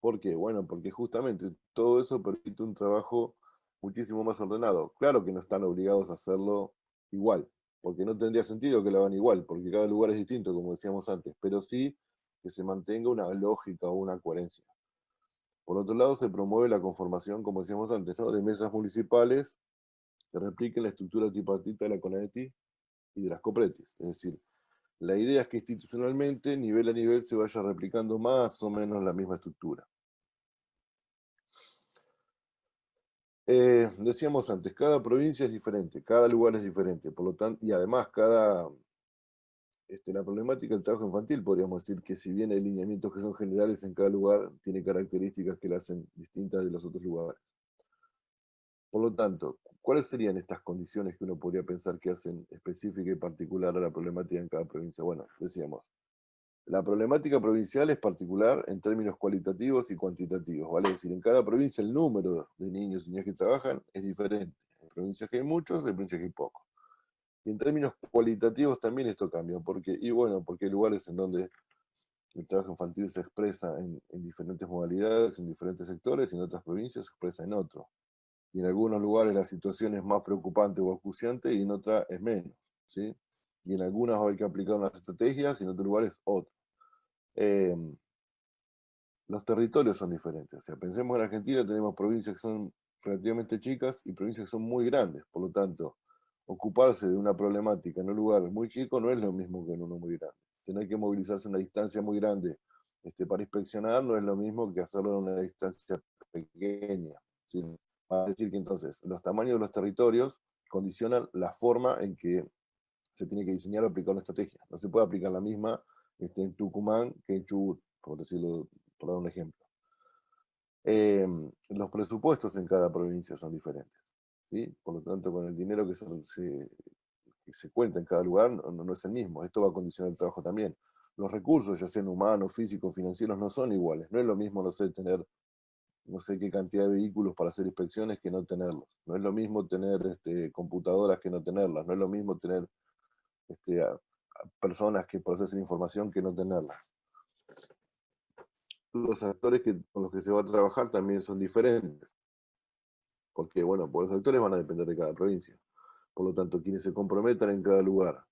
¿Por qué? Bueno, porque justamente todo eso permite un trabajo muchísimo más ordenado. Claro que no están obligados a hacerlo igual, porque no tendría sentido que lo hagan igual, porque cada lugar es distinto, como decíamos antes, pero sí que se mantenga una lógica o una coherencia. Por otro lado, se promueve la conformación, como decíamos antes, ¿no?, de mesas municipales que repliquen la estructura tripartita de la CONAETI y de las COPRETIs. Es decir, la idea es que institucionalmente, nivel a nivel, se vaya replicando más o menos la misma estructura. Decíamos antes, cada provincia es diferente, cada lugar es diferente, por lo tanto, y además la problemática del trabajo infantil, podríamos decir que si bien hay lineamientos que son generales en cada lugar, tiene características que la hacen distintas de los otros lugares. Por lo tanto, ¿cuáles serían estas condiciones que uno podría pensar que hacen específica y particular a la problemática en cada provincia? Bueno, decíamos, la problemática provincial es particular en términos cualitativos y cuantitativos, ¿vale? Es decir, en cada provincia el número de niños y niñas que trabajan es diferente. Hay provincias que hay muchos, hay provincias que hay pocos. Y en términos cualitativos también esto cambia, porque hay lugares en donde el trabajo infantil se expresa en diferentes modalidades, en diferentes sectores, y en otras provincias se expresa en otro. Y en algunos lugares la situación es más preocupante o acuciante y en otras es menos, ¿sí? Y en algunas hay que aplicar unas estrategias y en otros lugares otras. Eh, los territorios son diferentes. O sea, pensemos en Argentina, tenemos provincias que son relativamente chicas y provincias que son muy grandes. Por lo tanto, ocuparse de una problemática en un lugar muy chico no es lo mismo que en uno muy grande. Tener que movilizarse a una distancia muy grande para inspeccionar no es lo mismo que hacerlo en una distancia pequeña. ¿Sí? Va a decir que entonces los tamaños de los territorios condicionan la forma en que se tiene que diseñar o aplicar una estrategia. No se puede aplicar la misma en Tucumán que en Chubut, por decirlo, por dar un ejemplo. Los presupuestos en cada provincia son diferentes, ¿sí? Por lo tanto, con el dinero que se cuenta en cada lugar no es el mismo. Esto va a condicionar el trabajo también. Los recursos, ya sean humanos, físicos, financieros, no son iguales. No es lo mismo, no sé, tener no sé qué cantidad de vehículos para hacer inspecciones que no tenerlos. No es lo mismo tener computadoras que no tenerlas. No es lo mismo tener a personas que procesen información que no tenerlas. Los actores con los que se va a trabajar también son diferentes, porque pues los actores van a depender de cada provincia. Por lo tanto, quienes se comprometan en cada lugar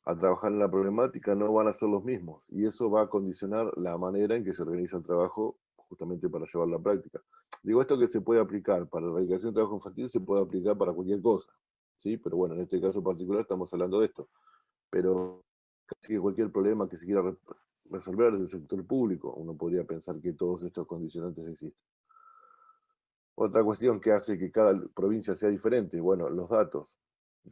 a trabajar en la problemática no van a ser los mismos, y eso va a condicionar la manera en que se organiza el trabajo justamente para llevar la práctica. Digo, esto que se puede aplicar para la erradicación del trabajo infantil se puede aplicar para cualquier cosa, ¿sí? Pero bueno, en este caso particular estamos hablando de esto. Pero casi que cualquier problema que se quiera resolver desde el sector público, uno podría pensar que todos estos condicionantes existen. Otra cuestión que hace que cada provincia sea diferente, bueno, los datos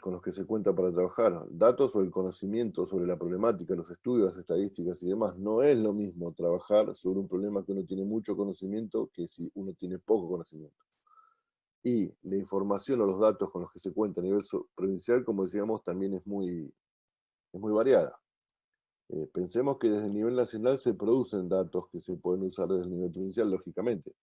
con los que se cuenta para trabajar, datos o el conocimiento sobre la problemática, los estudios, las estadísticas y demás. No es lo mismo trabajar sobre un problema que uno tiene mucho conocimiento que si uno tiene poco conocimiento. Y la información o los datos con los que se cuenta a nivel provincial, como decíamos, también es muy variada. Pensemos que desde el nivel nacional se producen datos que se pueden usar desde el nivel provincial, lógicamente.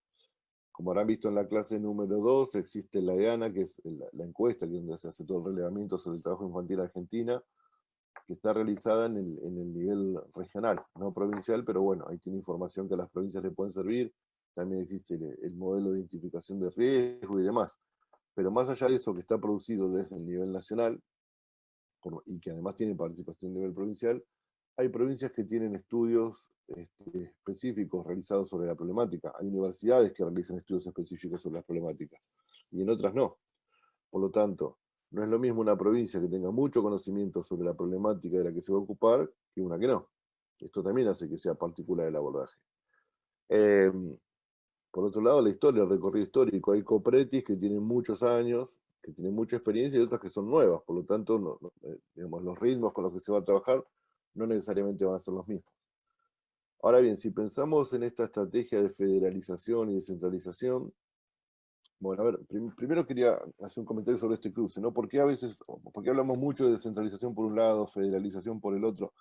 Como habrán visto en la clase número 2, existe la EANA, que es la encuesta, que es donde se hace todo el relevamiento sobre el trabajo infantil en Argentina, que está realizada en el nivel regional, no provincial, pero bueno, ahí tiene información que a las provincias le pueden servir. También existe el modelo de identificación de riesgo y demás. Pero más allá de eso que está producido desde el nivel nacional, y que además tiene participación a nivel provincial, hay provincias que tienen estudios específicos realizados sobre la problemática. Hay universidades que realizan estudios específicos sobre las problemáticas y en otras no. Por lo tanto, no es lo mismo una provincia que tenga mucho conocimiento sobre la problemática de la que se va a ocupar que una que no. Esto también hace que sea particular el abordaje. Por otro lado, la historia, el recorrido histórico. Hay copretis que tienen muchos años, que tienen mucha experiencia y otras que son nuevas. Por lo tanto, digamos, los ritmos con los que se va a trabajar no necesariamente van a ser los mismos. Ahora bien, si pensamos en esta estrategia de federalización y descentralización, bueno, a ver, primero quería hacer un comentario sobre este cruce, ¿no? ¿Por qué hablamos mucho de descentralización por un lado, federalización por el otro?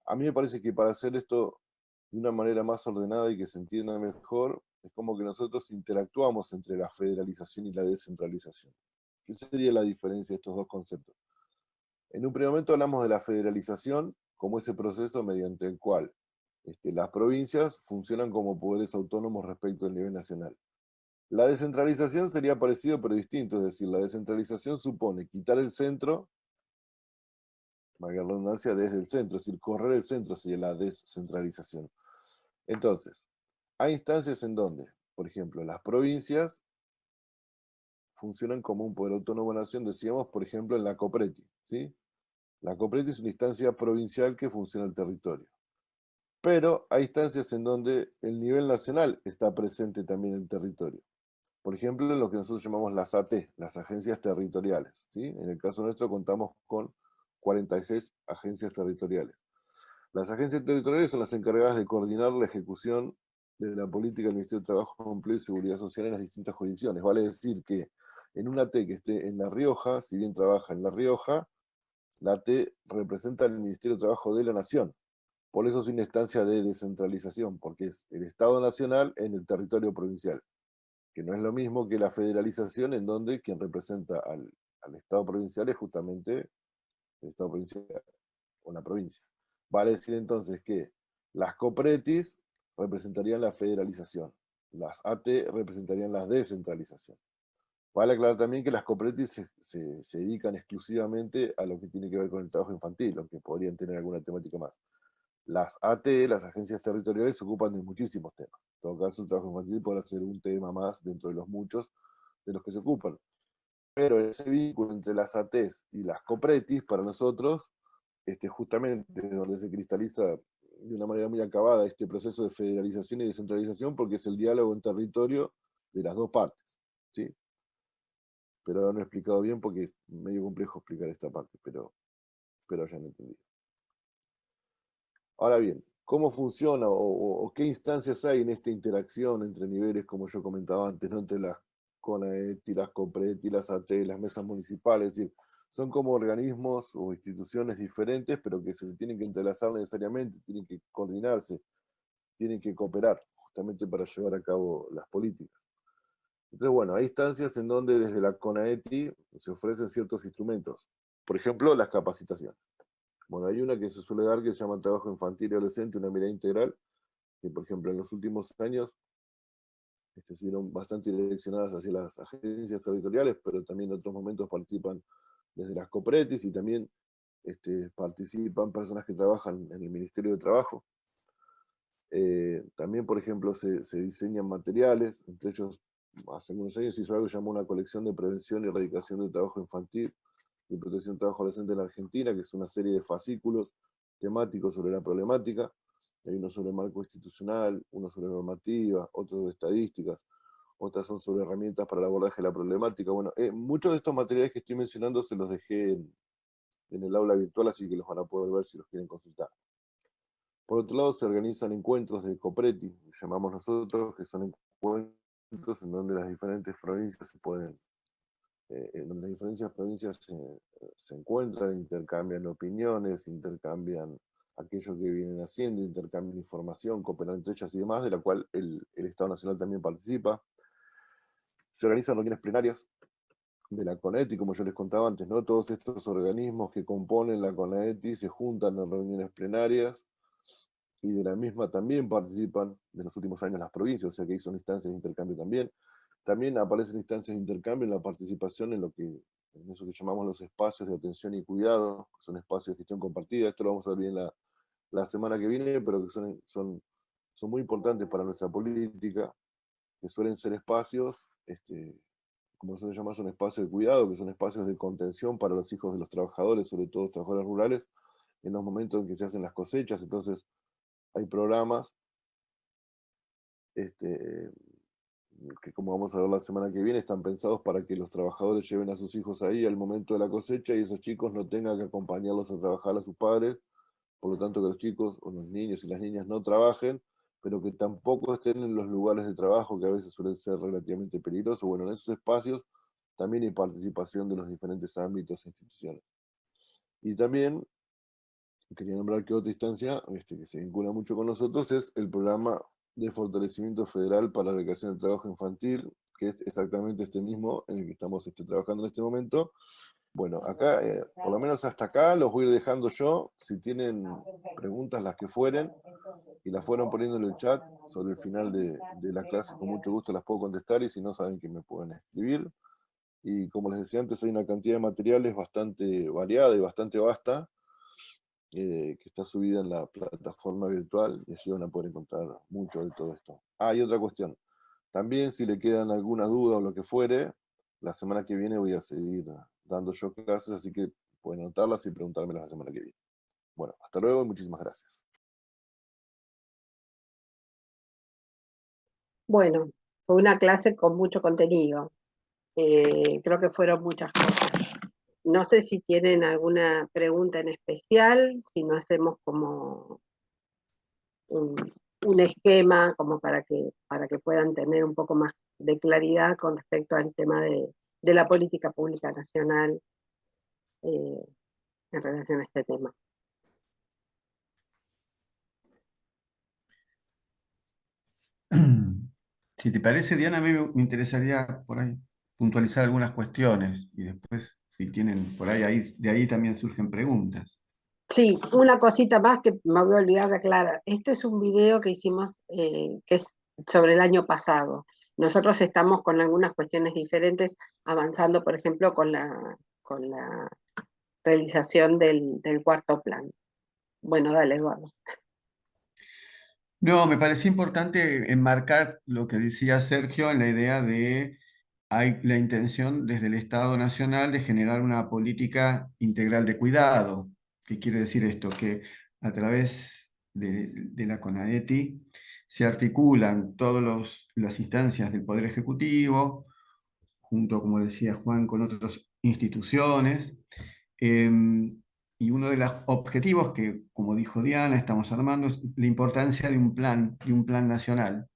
A mí me parece que para hacer esto de una manera más ordenada y que se entienda mejor, es como que nosotros interactuamos entre la federalización y la descentralización. ¿Qué sería la diferencia de estos dos conceptos? En un primer momento hablamos de la federalización como ese proceso mediante el cual las provincias funcionan como poderes autónomos respecto al nivel nacional. La descentralización sería parecido pero distinto, es decir, la descentralización supone quitar el centro, valga la redundancia, desde el centro, es decir, correr el centro sería la descentralización. Entonces, hay instancias en donde, por ejemplo, las provincias funcionan como un poder autónomo de la nación, decíamos, por ejemplo, en la COPRETI, ¿sí? La COPRETI es una instancia provincial que funciona en el territorio. Pero hay instancias en donde el nivel nacional está presente también en el territorio. Por ejemplo, en lo que nosotros llamamos las AT, las agencias territoriales, ¿sí? En el caso nuestro contamos con 46 agencias territoriales. Las agencias territoriales son las encargadas de coordinar la ejecución de la política del Ministerio de Trabajo, Empleo y Seguridad Social en las distintas jurisdicciones. Vale decir que en una T que esté en La Rioja, si bien trabaja en La Rioja, la T representa al Ministerio de Trabajo de la Nación. Por eso es una instancia de descentralización, porque es el Estado Nacional en el territorio provincial, que no es lo mismo que la federalización, en donde quien representa al Estado provincial es justamente el Estado provincial o la provincia. Vale decir entonces que las copretis representarían la federalización, las AT representarían la descentralización. Vale aclarar también que las copretis se dedican exclusivamente a lo que tiene que ver con el trabajo infantil, aunque podrían tener alguna temática más. Las AT, las agencias territoriales, se ocupan de muchísimos temas. En todo caso, el trabajo infantil puede ser un tema más dentro de los muchos de los que se ocupan. Pero ese vínculo entre las ATs y las copretis, para nosotros, justamente es donde se cristaliza de una manera muy acabada este proceso de federalización y descentralización, porque es el diálogo en territorio de las dos partes. ¿Sí? Pero ahora no he explicado bien porque es medio complejo explicar esta parte, pero ya no entendí. Ahora bien, ¿cómo funciona o qué instancias hay en esta interacción entre niveles, como yo comentaba antes, ¿no? Entre las CONAET y las COPRET y las AT, las mesas municipales? Es decir, son como organismos o instituciones diferentes, pero que se tienen que entrelazar necesariamente, tienen que coordinarse, tienen que cooperar, justamente para llevar a cabo las políticas. Entonces, bueno, hay instancias en donde desde la CONAETI se ofrecen ciertos instrumentos. Por ejemplo, las capacitaciones. Bueno, hay una que se suele dar que se llama trabajo infantil y adolescente, una mirada integral, que por ejemplo en los últimos años estuvieron bastante direccionadas hacia las agencias territoriales, pero también en otros momentos participan desde las copretis y también participan personas que trabajan en el Ministerio de Trabajo. También, por ejemplo, se diseñan materiales, entre ellos, hace unos años se hizo algo que se llamó una colección de prevención y erradicación del trabajo infantil y protección del trabajo adolescente en la Argentina, que es una serie de fascículos temáticos sobre la problemática. Hay uno sobre el marco institucional, uno sobre normativa, otro sobre estadísticas, otras son sobre herramientas para el abordaje de la problemática. Bueno, muchos de estos materiales que estoy mencionando se los dejé en el aula virtual, así que los van a poder ver si los quieren consultar. Por otro lado, se organizan encuentros de copreti, llamamos nosotros, que son encuentros en donde las diferentes provincias se pueden, en donde las diferentes provincias se encuentran, intercambian opiniones, intercambian aquello que vienen haciendo, intercambian información, cooperan entre ellas y demás, de la cual el Estado Nacional también participa. Se organizan reuniones plenarias de la CONAETI, como yo les contaba antes, ¿no? Todos estos organismos que componen la CONAETI se juntan en reuniones plenarias, y de la misma también participan de los últimos años las provincias, o sea que ahí son instancias de intercambio también. También aparecen instancias de intercambio en la participación en en eso que llamamos los espacios de atención y cuidado, que son espacios de gestión compartida. Esto lo vamos a ver bien la semana que viene, pero que son muy importantes para nuestra política, que suelen ser espacios, como se llama, son espacios de cuidado, que son espacios de contención para los hijos de los trabajadores, sobre todo los trabajadores rurales, en los momentos en que se hacen las cosechas. Entonces, hay programas que, como vamos a ver la semana que viene, están pensados para que los trabajadores lleven a sus hijos ahí al momento de la cosecha y esos chicos no tengan que acompañarlos a trabajar a sus padres, por lo tanto que los chicos o los niños y las niñas no trabajen, pero que tampoco estén en los lugares de trabajo que a veces suelen ser relativamente peligrosos. Bueno, en esos espacios también hay participación de los diferentes ámbitos e instituciones. Y también quería nombrar que otra instancia que se vincula mucho con nosotros es el programa de fortalecimiento federal para la erradicación del trabajo infantil, que es exactamente este mismo en el que estamos trabajando en este momento. Bueno, acá, por lo menos hasta acá, los voy a ir dejando yo. Si tienen preguntas, las que fueren, y las fueron poniendo en el chat sobre el final de la clase, con mucho gusto las puedo contestar, y si no, saben que me pueden escribir. Y como les decía antes, hay una cantidad de materiales bastante variada y bastante vasta, que está subida en la plataforma virtual, y allí van a poder encontrar mucho de todo esto. Ah, y otra cuestión. También, si le quedan alguna duda o lo que fuere, la semana que viene voy a seguir dando yo clases, así que pueden anotarlas y preguntármelas la semana que viene. Bueno, hasta luego y muchísimas gracias. Bueno, fue una clase con mucho contenido. Creo que fueron muchas cosas. No sé si tienen alguna pregunta en especial, si no hacemos como un esquema como para que puedan tener un poco más de claridad con respecto al tema de la política pública nacional en relación a este tema. Si te parece, Diana, a mí me interesaría por ahí puntualizar algunas cuestiones y después si tienen por ahí, de ahí también surgen preguntas. Sí, una cosita más que me voy a olvidar de aclarar. Este es un video que hicimos que es sobre el año pasado. Nosotros estamos con algunas cuestiones diferentes, avanzando, por ejemplo, con la realización del cuarto plan. Bueno, dale, Eduardo. No, me parecía importante enmarcar lo que decía Sergio en la idea de hay la intención desde el Estado Nacional de generar una política integral de cuidado. ¿Qué quiere decir esto? Que a través de la CONAETI se articulan todas las instancias del Poder Ejecutivo, junto, como decía Juan, con otras instituciones. Y uno de los objetivos que, como dijo Diana, estamos armando es la importancia de un plan nacional.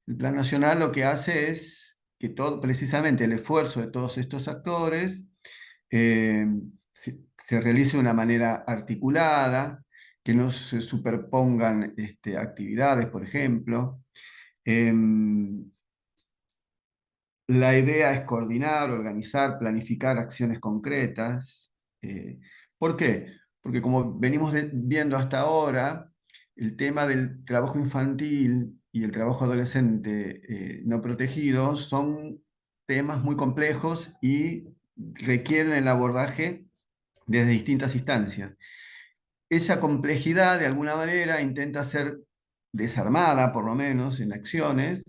El plan nacional lo que hace es que todo, precisamente el esfuerzo de todos estos actores eh, se realice de una manera articulada, que no se superpongan actividades, por ejemplo. La idea es coordinar, organizar, planificar acciones concretas. Eh, ¿Por qué? Porque como venimos viendo hasta ahora, el tema del trabajo infantil y el trabajo adolescente no protegido son temas muy complejos y requieren el abordaje desde distintas instancias. Esa complejidad, de alguna manera, intenta ser desarmada, por lo menos, en acciones.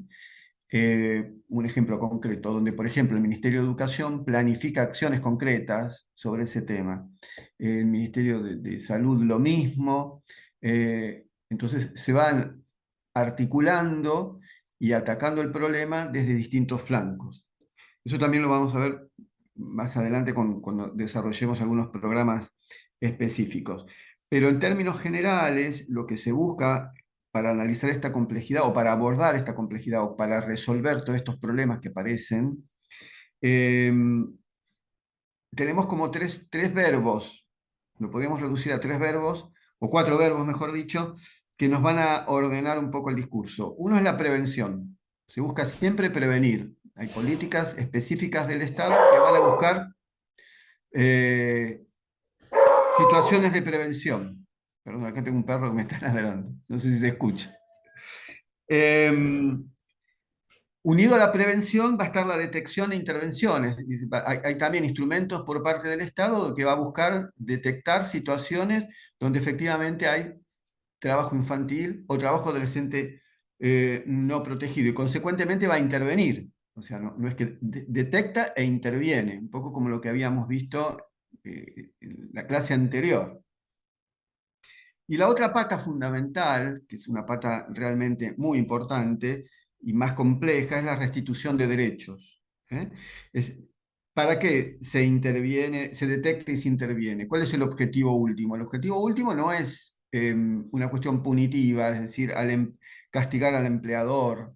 Un ejemplo concreto, donde, por ejemplo, el Ministerio de Educación planifica acciones concretas sobre ese tema. El Ministerio de Salud lo mismo. Entonces se van articulando y atacando el problema desde distintos flancos. Eso también lo vamos a ver más adelante cuando desarrollemos algunos programas específicos. Pero en términos generales, lo que se busca para analizar esta complejidad o para abordar esta complejidad o para resolver todos estos problemas que aparecen, eh, tenemos como tres verbos, lo podemos reducir a tres verbos, o cuatro verbos, mejor dicho, que nos van a ordenar un poco el discurso. Uno es la prevención. Se busca siempre prevenir. Hay políticas específicas del Estado que van a buscar eh, situaciones de prevención. Perdón, acá tengo un perro que me está ladrando. No sé si se escucha. Unido a la prevención va a estar la detección e intervenciones. Hay también instrumentos por parte del Estado que va a buscar detectar situaciones donde efectivamente hay trabajo infantil o trabajo adolescente no protegido y consecuentemente va a intervenir. O sea, no es que detecta e interviene, un poco como lo que habíamos visto en la clase anterior. Y la otra pata fundamental, que es una pata realmente muy importante y más compleja, es la restitución de derechos. ¿Eh? ¿Para qué se interviene, se detecta y se interviene? ¿Cuál es el objetivo último? El objetivo último no es una cuestión punitiva, es decir, castigar al empleador.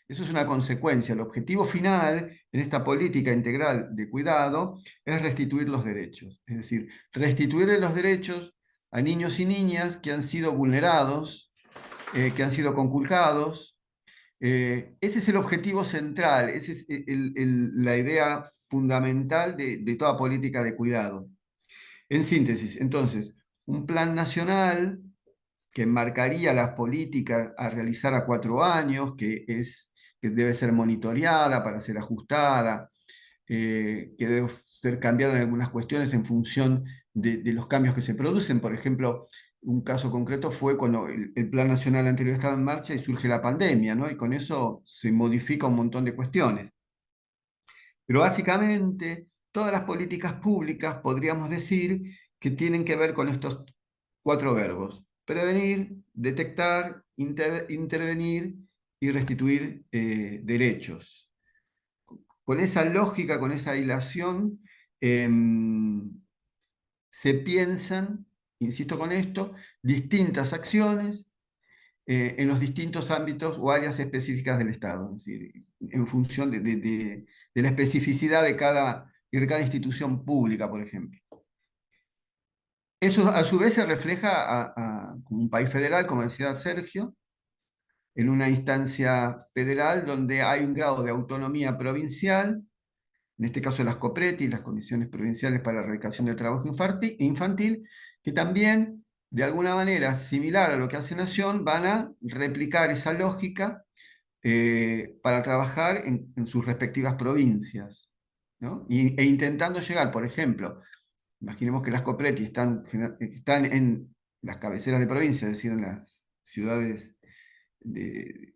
Eso es una consecuencia. El objetivo final en esta política integral de cuidado es restituir los derechos. Es decir, restituir los derechos a niños y niñas que han sido vulnerados, que han sido conculcados. Ese es el objetivo central, esa es la idea fundamental de toda política de cuidado. En síntesis, entonces, un plan nacional que enmarcaría las políticas a realizar a 4 años, que debe ser monitoreada para ser ajustada, que debe ser cambiada en algunas cuestiones en función de los cambios que se producen. Por ejemplo, un caso concreto fue cuando el Plan Nacional anterior estaba en marcha y surge la pandemia, ¿no? Y con eso se modifica un montón de cuestiones. Pero básicamente, todas las políticas públicas podríamos decir que tienen que ver con estos 4 verbos: prevenir, detectar, intervenir y restituir derechos. Con esa lógica, con esa hilación, se piensan, insisto con esto, distintas acciones en los distintos ámbitos o áreas específicas del Estado, es decir, en función de la especificidad de cada institución pública, por ejemplo. Eso a su vez se refleja como un país federal, como decía Sergio, en una instancia federal donde hay un grado de autonomía provincial, en este caso las COPRETI, las Comisiones Provinciales para la Erradicación del Trabajo Infantil, que también, de alguna manera, similar a lo que hace Nación, van a replicar esa lógica para trabajar en sus respectivas provincias, ¿no? E intentando llegar, por ejemplo, imaginemos que las COPRETI están en las cabeceras de provincia, es decir, en las ciudades de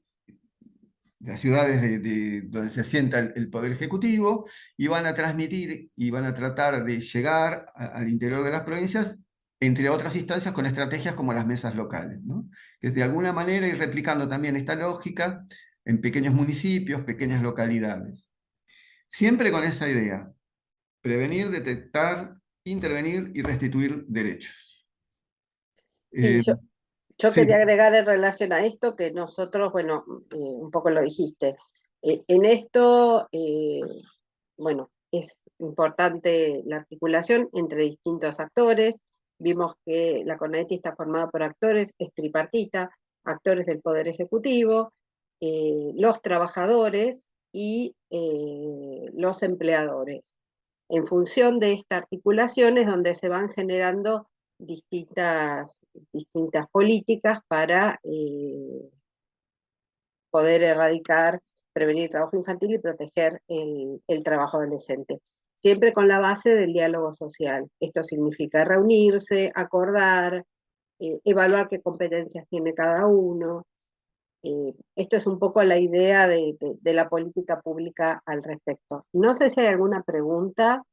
donde se asienta el Poder Ejecutivo, y van a transmitir y van a tratar de llegar al interior de las provincias, entre otras instancias, con estrategias como las mesas locales, ¿no? Que de alguna manera ir replicando también esta lógica en pequeños municipios, pequeñas localidades. Siempre con esa idea: prevenir, detectar, intervenir y restituir derechos. Sí, yo Sí, quería agregar en relación a esto que nosotros, bueno, un poco lo dijiste, en esto, bueno, es importante la articulación entre distintos actores. Vimos que la CONAETI está formada por actores, es tripartita, actores del Poder Ejecutivo, los trabajadores y los empleadores. En función de esta articulación es donde se van generando distintas políticas para poder erradicar, prevenir el trabajo infantil y proteger el trabajo adolescente. Siempre con la base del diálogo social. Esto significa reunirse, acordar, evaluar qué competencias tiene cada uno. Esto es un poco la idea de la política pública al respecto. No sé si hay alguna pregunta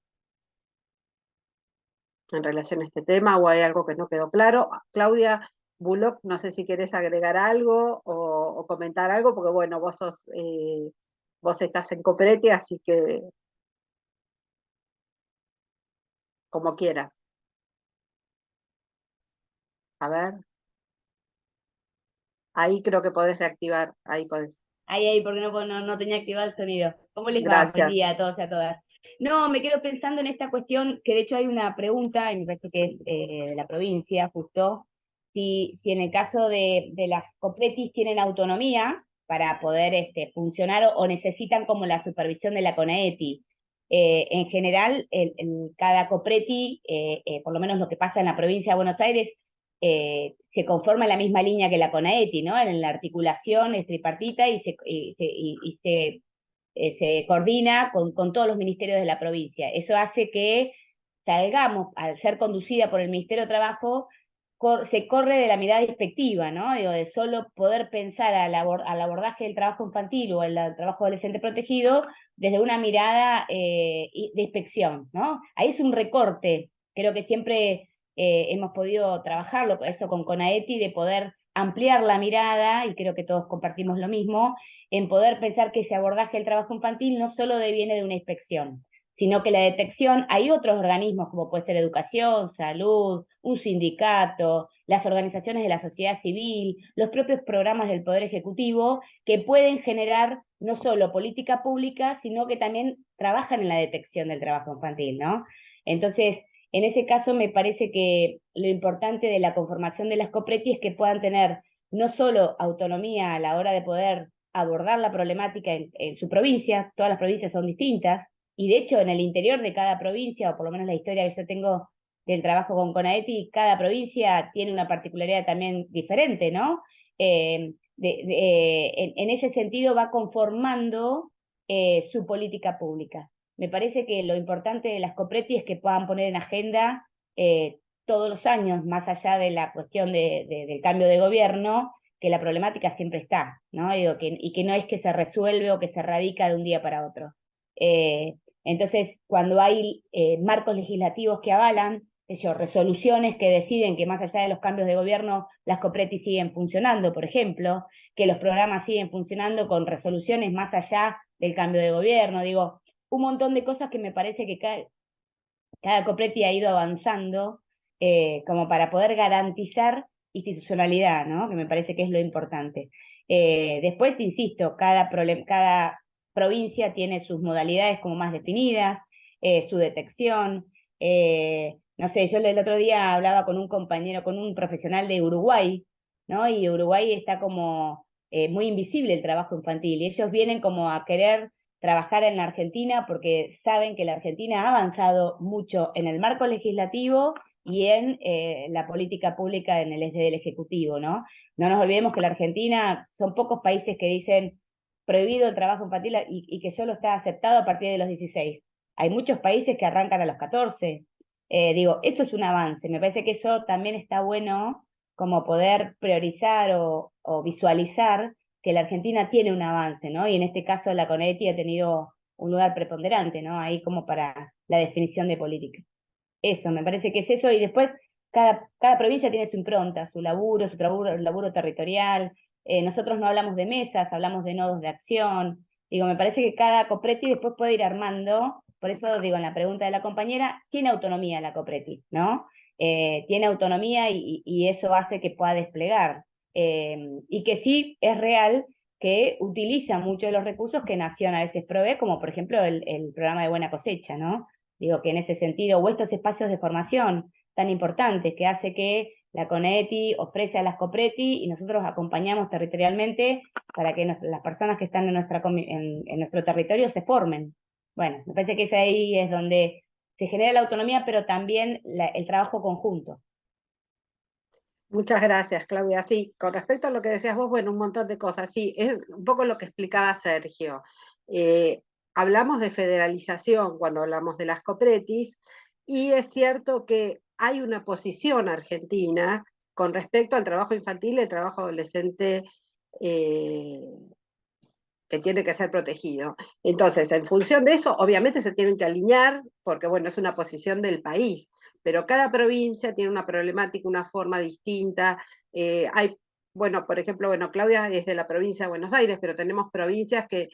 en relación a este tema o hay algo que no quedó claro. Claudia Bullock, no sé si querés agregar algo o comentar algo, porque bueno, vos estás en Copreti, así que como quieras. A ver, ahí creo que podés reactivar, ahí podés. Ahí, porque no tenía activado el sonido. ¿Cómo les va? Buen Gracias. día a todos y a todas. No, me quedo pensando en esta cuestión, que de hecho hay una pregunta, y me parece que es de la provincia, justo, si en el caso de las COPRETIs tienen autonomía para poder funcionar o necesitan como la supervisión de la CONAETI. En general, cada COPRETI, por lo menos lo que pasa en la provincia de Buenos Aires, se conforma en la misma línea que la CONAETI, ¿no? En la articulación es tripartita y se coordina con todos los ministerios de la provincia. Eso hace que salgamos, al ser conducida por el Ministerio de Trabajo, se corre de la mirada despectiva, ¿no? Digo, de solo poder pensar al abordaje del trabajo infantil o el trabajo adolescente protegido desde una mirada de inspección, ¿no? Ahí es un recorte, creo que siempre hemos podido trabajarlo, eso con CONAETI, de poder ampliar la mirada, y creo que todos compartimos lo mismo, en poder pensar que ese abordaje del trabajo infantil no solo deviene de una inspección, sino que la detección, hay otros organismos como puede ser educación, salud, un sindicato, las organizaciones de la sociedad civil, los propios programas del Poder Ejecutivo, que pueden generar no solo política pública, sino que también trabajan en la detección del trabajo infantil, ¿no? Entonces, en ese caso me parece que lo importante de la conformación de las COPRETI es que puedan tener no solo autonomía a la hora de poder abordar la problemática en su provincia, todas las provincias son distintas, y de hecho en el interior de cada provincia, o por lo menos la historia que yo tengo del trabajo con CONAETI, cada provincia tiene una particularidad también diferente, ¿no? En ese sentido va conformando su política pública. Me parece que lo importante de las COPRETI es que puedan poner en agenda todos los años, más allá de la cuestión del cambio de gobierno, que la problemática siempre está, ¿no? Y que no es que se resuelve o que se erradica de un día para otro. Entonces, cuando hay marcos legislativos que avalan, resoluciones que deciden que más allá de los cambios de gobierno, las COPRETI siguen funcionando, por ejemplo, que los programas siguen funcionando con resoluciones más allá del cambio de gobierno, digo, un montón de cosas que me parece que cada COPRETI ha ido avanzando como para poder garantizar institucionalidad, ¿no? Que me parece que es lo importante. Después, insisto, cada provincia tiene sus modalidades como más definidas, su detección. No sé, yo el otro día hablaba con un compañero, con un profesional de Uruguay, ¿no? Y Uruguay está como muy invisible el trabajo infantil, y ellos vienen como a querer trabajar en la Argentina porque saben que la Argentina ha avanzado mucho en el marco legislativo y en la política pública desde el Ejecutivo, ¿no? No nos olvidemos que la Argentina, son pocos países que dicen prohibido el trabajo infantil y que solo está aceptado a partir de los 16. Hay muchos países que arrancan a los 14. Digo, eso es un avance. Me parece que eso también está bueno como poder priorizar o visualizar que la Argentina tiene un avance, ¿no? Y en este caso la CONETI ha tenido un lugar preponderante, ¿no? Ahí como para la definición de política. Eso, me parece que es eso, y después cada provincia tiene su impronta, su laburo territorial. Nosotros no hablamos de mesas, hablamos de nodos de acción. Digo, me parece que cada COPRETI después puede ir armando, por eso digo, en la pregunta de la compañera, tiene autonomía la COPRETI, ¿no? Tiene autonomía y eso hace que pueda desplegar. Y que sí es real que utiliza muchos de los recursos que Nación a veces provee, como por ejemplo el programa de buena cosecha, ¿no? Digo que en ese sentido, o estos espacios de formación tan importantes que hace que la CONETI ofrece a las COPRETI y nosotros acompañamos territorialmente para que las personas que están en nuestro territorio se formen. Bueno, me parece que ahí es donde se genera la autonomía, pero también el trabajo conjunto. Muchas gracias, Claudia. Sí, con respecto a lo que decías vos, bueno, un montón de cosas. Sí, es un poco lo que explicaba Sergio. Hablamos de federalización cuando hablamos de las copretis, y es cierto que hay una posición argentina con respecto al trabajo infantil y el trabajo adolescente que tiene que ser protegido. Entonces, en función de eso, obviamente se tienen que alinear, porque bueno, es una posición del país, pero cada provincia tiene una problemática, una forma distinta. Bueno, por ejemplo, bueno, Claudia es de la provincia de Buenos Aires, pero tenemos provincias que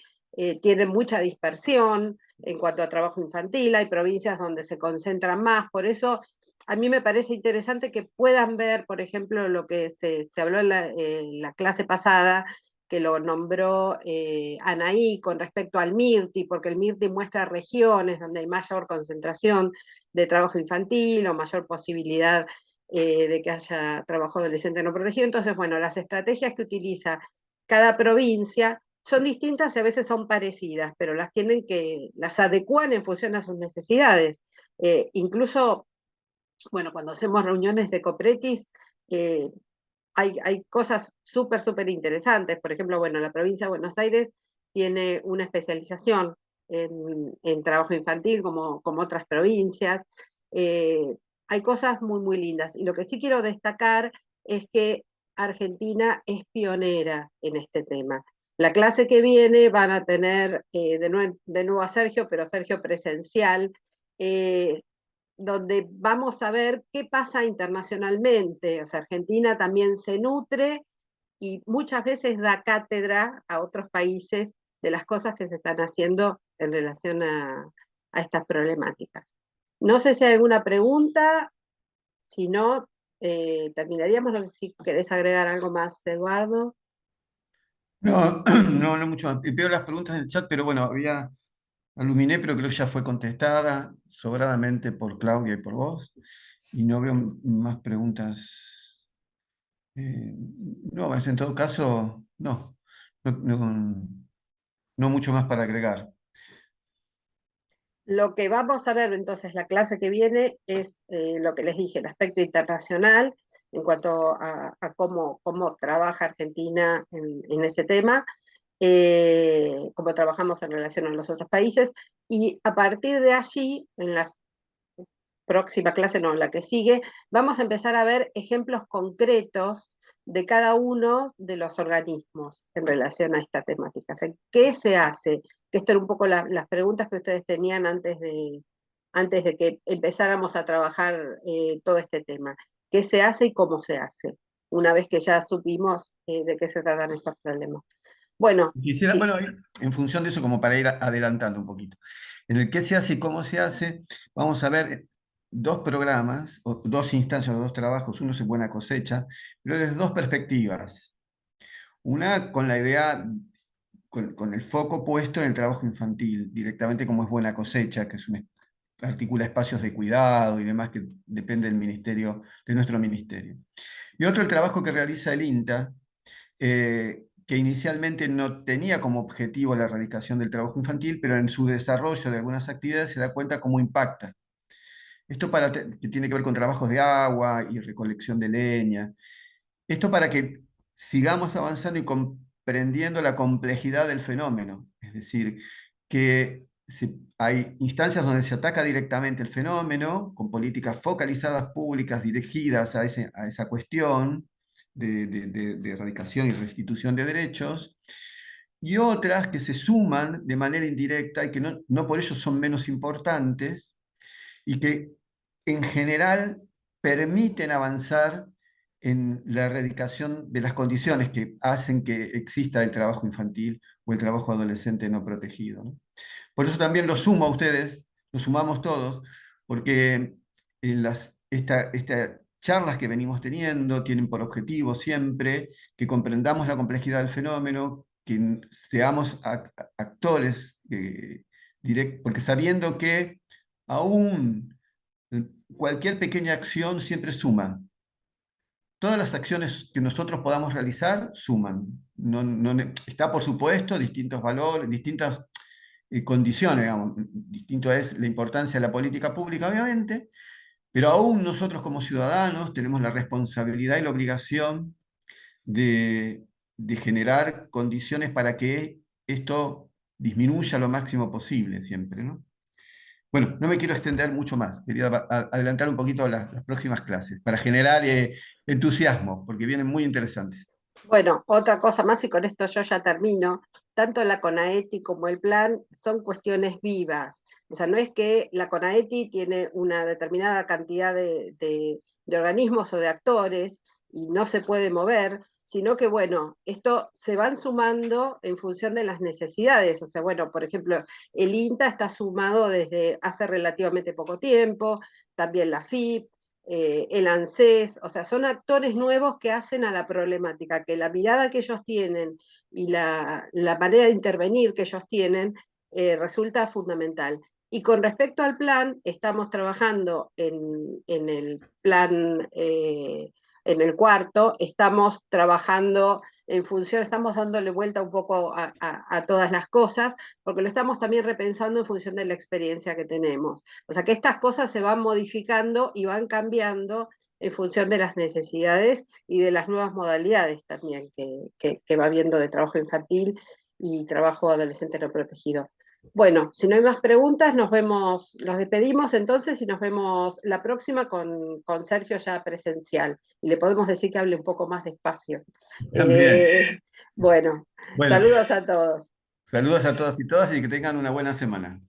tienen mucha dispersión en cuanto a trabajo infantil, hay provincias donde se concentran más, por eso a mí me parece interesante que puedan ver, por ejemplo, lo que se habló en la clase pasada, que lo nombró Anaí con respecto al MIRTI, porque el MIRTI muestra regiones donde hay mayor concentración de trabajo infantil o mayor posibilidad de que haya trabajo adolescente no protegido. Entonces, bueno, las estrategias que utiliza cada provincia son distintas y a veces son parecidas, pero las adecuan en función a sus necesidades. Incluso, bueno, cuando hacemos reuniones de copretis, hay cosas súper interesantes. Por ejemplo, bueno, la provincia de Buenos Aires tiene una especialización en trabajo infantil como otras provincias. Hay cosas muy lindas. Y lo que sí quiero destacar es que Argentina es pionera en este tema. La clase que viene van a tener de nuevo a Sergio, pero Sergio presencial, donde vamos a ver qué pasa internacionalmente. O sea, Argentina también se nutre y muchas veces da cátedra a otros países de las cosas que se están haciendo en relación a estas problemáticas. No sé si hay alguna pregunta, si no, terminaríamos. No sé si querés agregar algo más, Eduardo. No, no mucho más. Veo las preguntas en el chat, pero bueno, había aluminé, pero creo que ya fue contestada sobradamente por Claudia y por vos. Y no veo más preguntas. No, en todo caso, no mucho más para agregar. Lo que vamos a ver entonces la clase que viene es lo que les dije, el aspecto internacional en cuanto a cómo trabaja Argentina en ese tema, cómo trabajamos en relación a los otros países, y a partir de allí, en la próxima clase, no, en la que sigue, vamos a empezar a ver ejemplos concretos de cada uno de los organismos en relación a esta temática. O sea, ¿qué se hace? Que esto era un poco las preguntas que ustedes tenían antes de que empezáramos a trabajar todo este tema. ¿Qué se hace y cómo se hace? Una vez que ya supimos de qué se tratan estos problemas. Bueno, Quisiera, sí. bueno, en función de eso, como para ir adelantando un poquito. En el qué se hace y cómo se hace, vamos a ver dos programas, o dos instancias, o dos trabajos. Uno es Buena Cosecha, pero desde dos perspectivas. Una con la idea, con el foco puesto en el trabajo infantil, directamente como es Buena Cosecha, que es articula espacios de cuidado y demás que depende del ministerio, de nuestro ministerio. Y otro, el trabajo que realiza el INTA, que inicialmente no tenía como objetivo la erradicación del trabajo infantil, pero en su desarrollo de algunas actividades se da cuenta cómo impacta. Esto que tiene que ver con trabajos de agua y recolección de leña. Esto para que sigamos avanzando y comprendiendo la complejidad del fenómeno. Es decir, que hay instancias donde se ataca directamente el fenómeno, con políticas focalizadas públicas dirigidas a esa cuestión de erradicación y restitución de derechos, y otras que se suman de manera indirecta y que no por ello son menos importantes, y que en general permiten avanzar en la erradicación de las condiciones que hacen que exista el trabajo infantil o el trabajo adolescente no protegido, ¿no? Por eso también lo sumo a ustedes, lo sumamos todos, porque estas charlas que venimos teniendo tienen por objetivo siempre que comprendamos la complejidad del fenómeno, que seamos actores porque sabiendo que aún cualquier pequeña acción siempre suma. Todas las acciones que nosotros podamos realizar suman. Está, por supuesto, distintos valores, distintas condiciones, digamos. Distinto es la importancia de la política pública, obviamente, pero aún nosotros como ciudadanos tenemos la responsabilidad y la obligación de generar condiciones para que esto disminuya lo máximo posible siempre, ¿no? Bueno, no me quiero extender mucho más, quería adelantar un poquito las próximas clases para generar entusiasmo, porque vienen muy interesantes. Bueno, otra cosa más, y con esto yo ya termino, tanto la CONAETI como el plan son cuestiones vivas. O sea, no es que la CONAETI tiene una determinada cantidad de organismos o de actores y no se puede mover, sino que, bueno, esto se van sumando en función de las necesidades. O sea, bueno, por ejemplo, el INTA está sumado desde hace relativamente poco tiempo, también la FIP, el ANSES, o sea, son actores nuevos que hacen a la problemática, que la mirada que ellos tienen y la manera de intervenir que ellos tienen resulta fundamental. Y con respecto al plan, estamos trabajando en el plan, en el cuarto, estamos trabajando en función, estamos dándole vuelta un poco a todas las cosas, porque lo estamos también repensando en función de la experiencia que tenemos. O sea que estas cosas se van modificando y van cambiando en función de las necesidades y de las nuevas modalidades también que va habiendo de trabajo infantil y trabajo adolescente no protegido. Bueno, si no hay más preguntas, nos vemos, los despedimos entonces y nos vemos la próxima con Sergio ya presencial. Y le podemos decir que hable un poco más despacio. También. Bueno, Bueno, saludos a todos. saludos a todos y todas y que tengan una buena semana.